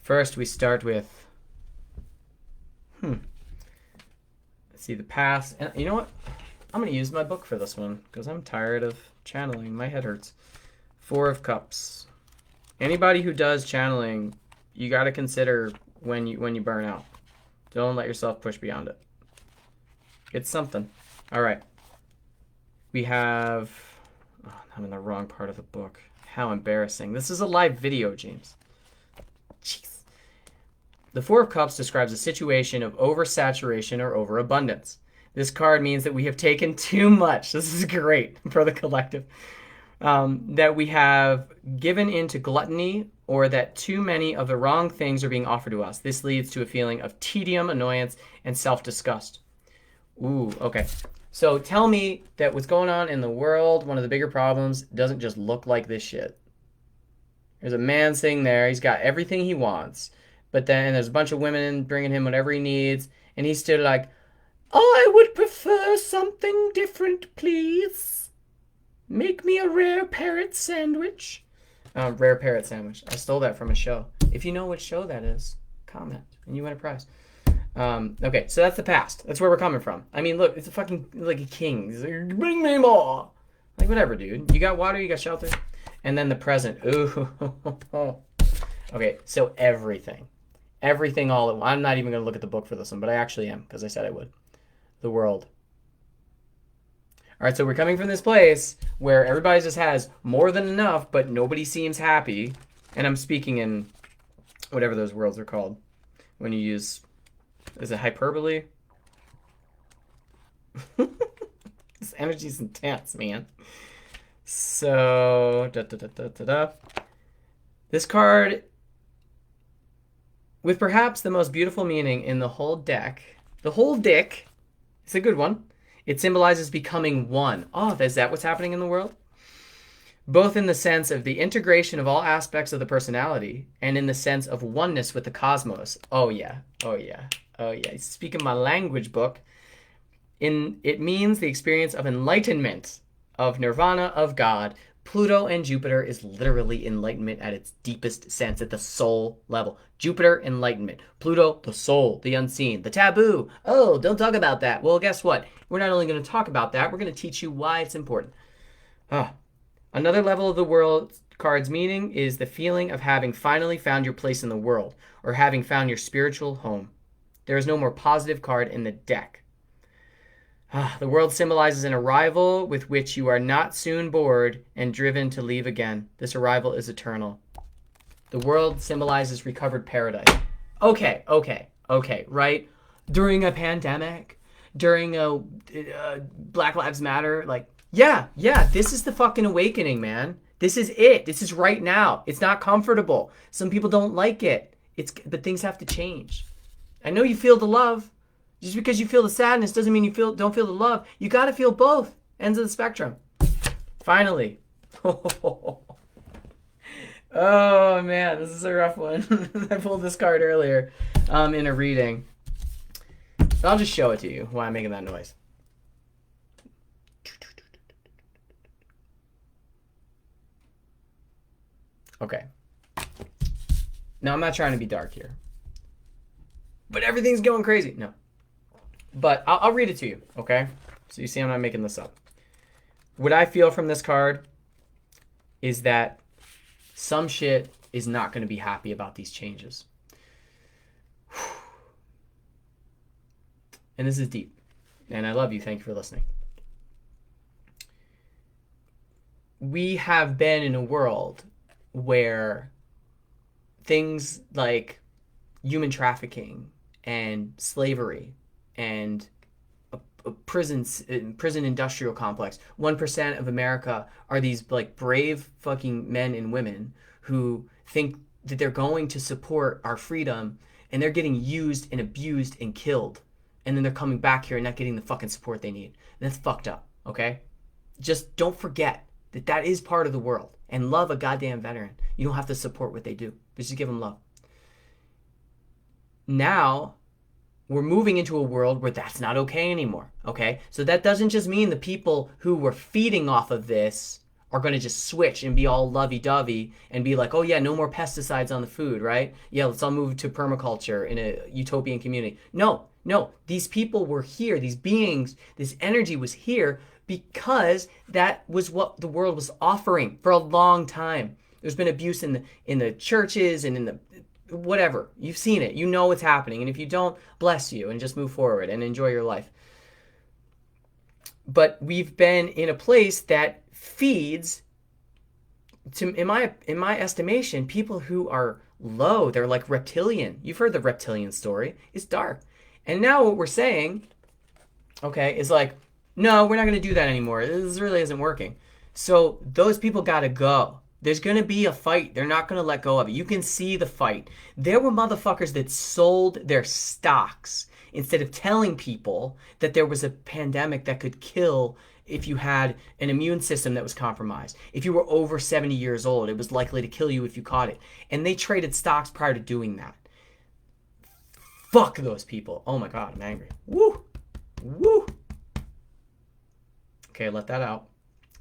First, we start with, let's Let's see the past. And you know what? I'm going to use my book for this one because I'm tired of channeling. My head hurts. Four of Cups. Anybody who does channeling, you got to consider when you burn out. Don't let yourself push beyond it. It's something. All right. We have... Oh, I'm in the wrong part of the book. How embarrassing. This is a live video, James. Jeez. The Four of Cups describes a situation of oversaturation or overabundance. This card means that we have taken too much. This is great for the collective. That we have given into gluttony, or that too many of the wrong things are being offered to us. This leads to a feeling of tedium, annoyance, and self-disgust. Ooh, okay. So tell me that what's going on in the world, one of the bigger problems, doesn't just look like this shit. There's a man sitting there. He's got everything he wants. But then there's a bunch of women bringing him whatever he needs. And he's still like, I would prefer something different, please. Make me a rare parrot sandwich. Rare parrot sandwich. I stole that from a show. If you know which show that is, comment. And you win a prize. Okay, so that's the past. That's where we're coming from. I mean, look, it's a fucking, like a king. He's like, bring me more. Like, whatever, dude. You got water, you got shelter. And then the present. Ooh. Okay, so everything. Everything all at once. I'm not even going to look at the book for this one, but I actually am, because I said I would. The world. All right, so we're coming from this place where everybody just has more than enough, but nobody seems happy. And I'm speaking in whatever those worlds are called. When you use... Is it hyperbole? This energy's intense, man. So, this card, with perhaps the most beautiful meaning in the whole deck, the whole dick, it's a good one. It symbolizes becoming one. Oh, is that what's happening in the world? Both in the sense of the integration of all aspects of the personality and in the sense of oneness with the cosmos. Oh, yeah. Oh, yeah. Oh, yeah. Speaking my language, book. It means the experience of enlightenment, of nirvana, of God. Pluto and Jupiter is literally enlightenment at its deepest sense, at the soul level. Jupiter, enlightenment. Pluto, the soul, the unseen, the taboo. Oh, don't talk about that. Well, guess what? We're not only going to talk about that, we're going to teach you why it's important. Another level of the world card's meaning is the feeling of having finally found your place in the world, or having found your spiritual home. There is no more positive card in the deck. The world symbolizes an arrival with which you are not soon bored and driven to leave again. This arrival is eternal. The world symbolizes recovered paradise. Okay, right? During a pandemic, during a Black Lives Matter, like, yeah, this is the fucking awakening, man. This is it. This is right now. It's not comfortable. Some people don't like it. But things have to change. I know you feel the love. Just because you feel the sadness doesn't mean you don't feel the love. You got to feel both ends of the spectrum. Finally. Oh, man, this is a rough one. I pulled this card earlier in a reading. But I'll just show it to you while I'm making that noise. Okay. Now, I'm not trying to be dark here. But everything's going crazy. No. But I'll read it to you, okay? So you see I'm not making this up. What I feel from this card is that some shit is not going to be happy about these changes. And this is deep. And I love you. Thank you for listening. We have been in a world where things like human trafficking and slavery and prison industrial complex. 1% of America are these like brave fucking men and women who think that they're going to support our freedom, and they're getting used and abused and killed. And then they're coming back here and not getting the fucking support they need. And that's fucked up, okay? Just don't forget that that is part of the world. And love a goddamn veteran. You don't have to support what they do. Just give them love. Now, we're moving into a world where that's not okay anymore, okay? So that doesn't just mean the people who were feeding off of this are going to just switch and be all lovey-dovey and be like, oh yeah, no more pesticides on the food, right? Yeah, let's all move to permaculture in a utopian community. No, No, these people were here. These beings, this energy was here because that was what the world was offering for a long time. There's been abuse in the churches and in the whatever. You've seen it. You know what's happening. And if you don't, bless you and just move forward and enjoy your life. But we've been in a place that feeds to, in my estimation, people who are low. They're like reptilian. You've heard the reptilian story. It's dark. And now what we're saying, okay, is like, no, we're not going to do that anymore. This really isn't working. So those people got to go. There's going to be a fight. They're not going to let go of it. You can see the fight. There were motherfuckers that sold their stocks instead of telling people that there was a pandemic that could kill if you had an immune system that was compromised. If you were over 70 years old, it was likely to kill you if you caught it. And they traded stocks prior to doing that. Fuck those people. Oh my God, I'm angry. Woo! Woo! Okay, let that out.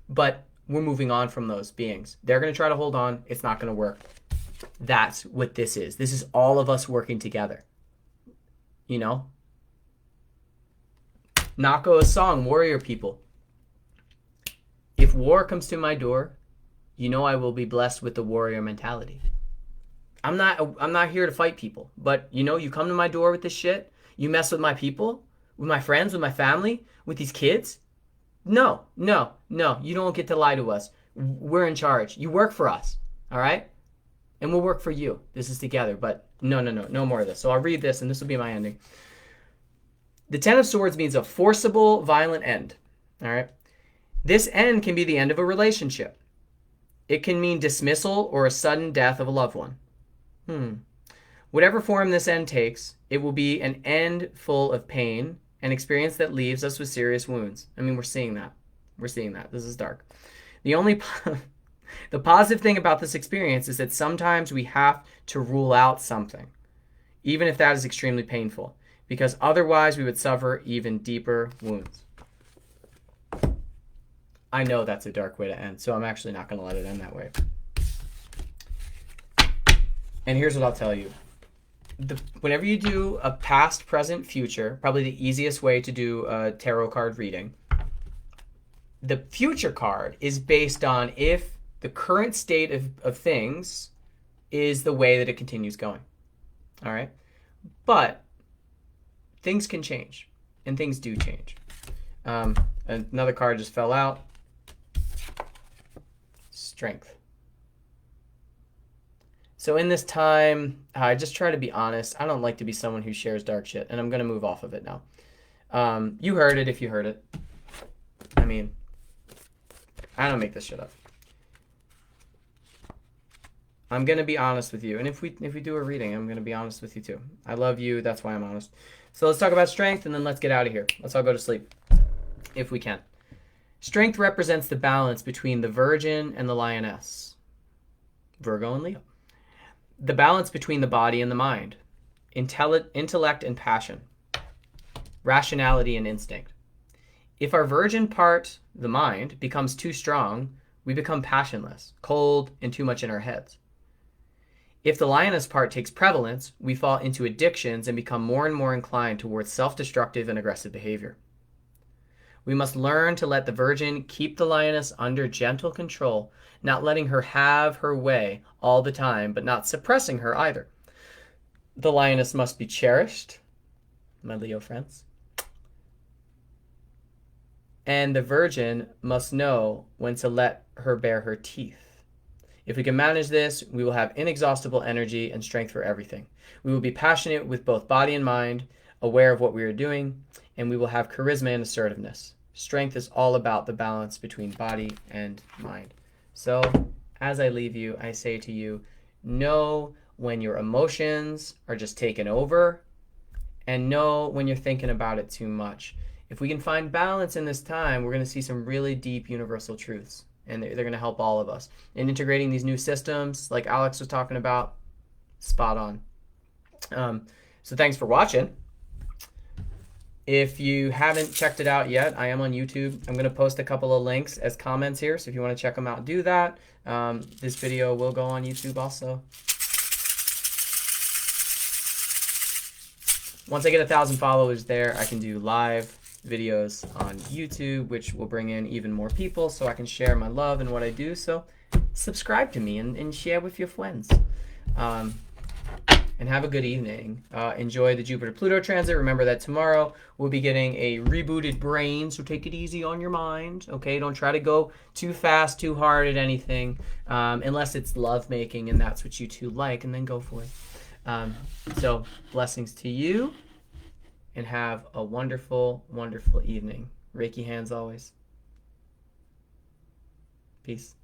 But we're moving on from those beings. They're going to try to hold on. It's not going to work. That's what this is. This is all of us working together. You know? Nako's song, Warrior People. If war comes to my door, you know I will be blessed with the warrior mentality. I'm not here to fight people. But, you know, you come to my door with this shit, you mess with my people, with my friends, with my family, with these kids. No. You don't get to lie to us. We're in charge. You work for us. All right? And we'll work for you. This is together. But no more of this. So I'll read this, and this will be my ending. The Ten of Swords means a forcible, violent end. All right? This end can be the end of a relationship. It can mean dismissal or a sudden death of a loved one. Whatever form this end takes, it will be an end full of pain, an experience that leaves us with serious wounds. I mean, we're seeing that. This is dark. The positive thing about this experience is that sometimes we have to rule out something, even if that is extremely painful, because otherwise we would suffer even deeper wounds. I know that's a dark way to end, so I'm actually not going to let it end that way. And here's what I'll tell you. Whenever you do a past, present, future, probably the easiest way to do a tarot card reading, the future card is based on if the current state of things is the way that it continues going. All right? But things can change, and things do change. Another card just fell out. Strength. So in this time, I just try to be honest. I don't like to be someone who shares dark shit, and I'm going to move off of it now. You heard it if you heard it. I mean, I don't make this shit up. I'm going to be honest with you. And if we do a reading, I'm going to be honest with you too. I love you. That's why I'm honest. So let's talk about strength, and then let's get out of here. Let's all go to sleep, if we can. Strength represents the balance between the Virgin and the Lioness. Virgo and Leo. The balance between the body and the mind. Intellect and passion. Rationality and instinct. If our Virgin part, the mind, becomes too strong, we become passionless, cold, and too much in our heads. If the Lioness part takes prevalence, we fall into addictions and become more and more inclined towards self-destructive and aggressive behavior. We must learn to let the Virgin keep the Lioness under gentle control, not letting her have her way all the time, but not suppressing her either. The Lioness must be cherished, my Leo friends. And the Virgin must know when to let her bare her teeth. If we can manage this, we will have inexhaustible energy and strength for everything. We will be passionate with both body and mind, aware of what we are doing, and we will have charisma and assertiveness. Strength is all about the balance between body and mind. So, as I leave you, I say to you, know when your emotions are just taken over, and know when you're thinking about it too much. If we can find balance in this time, we're going to see some really deep universal truths, and they're going to help all of us. And integrating these new systems, like Alex was talking about, spot on. So thanks for watching. If you haven't checked it out yet, I am on YouTube. I'm going to post a couple of links as comments here, so if you want to check them out, do that. This video will go on YouTube also. once I get 1,000 followers there, I can do live videos on YouTube, which will bring in even more people so I can share my love and what I do. So subscribe to me and share with your friends. And have a good evening. Enjoy the Jupiter-Pluto transit. Remember that tomorrow we'll be getting a rebooted brain, so take it easy on your mind, okay? Don't try to go too fast, too hard at anything, unless it's lovemaking and that's what you two like, and then go for it. So blessings to you, and have a wonderful, wonderful evening. Reiki hands always. Peace.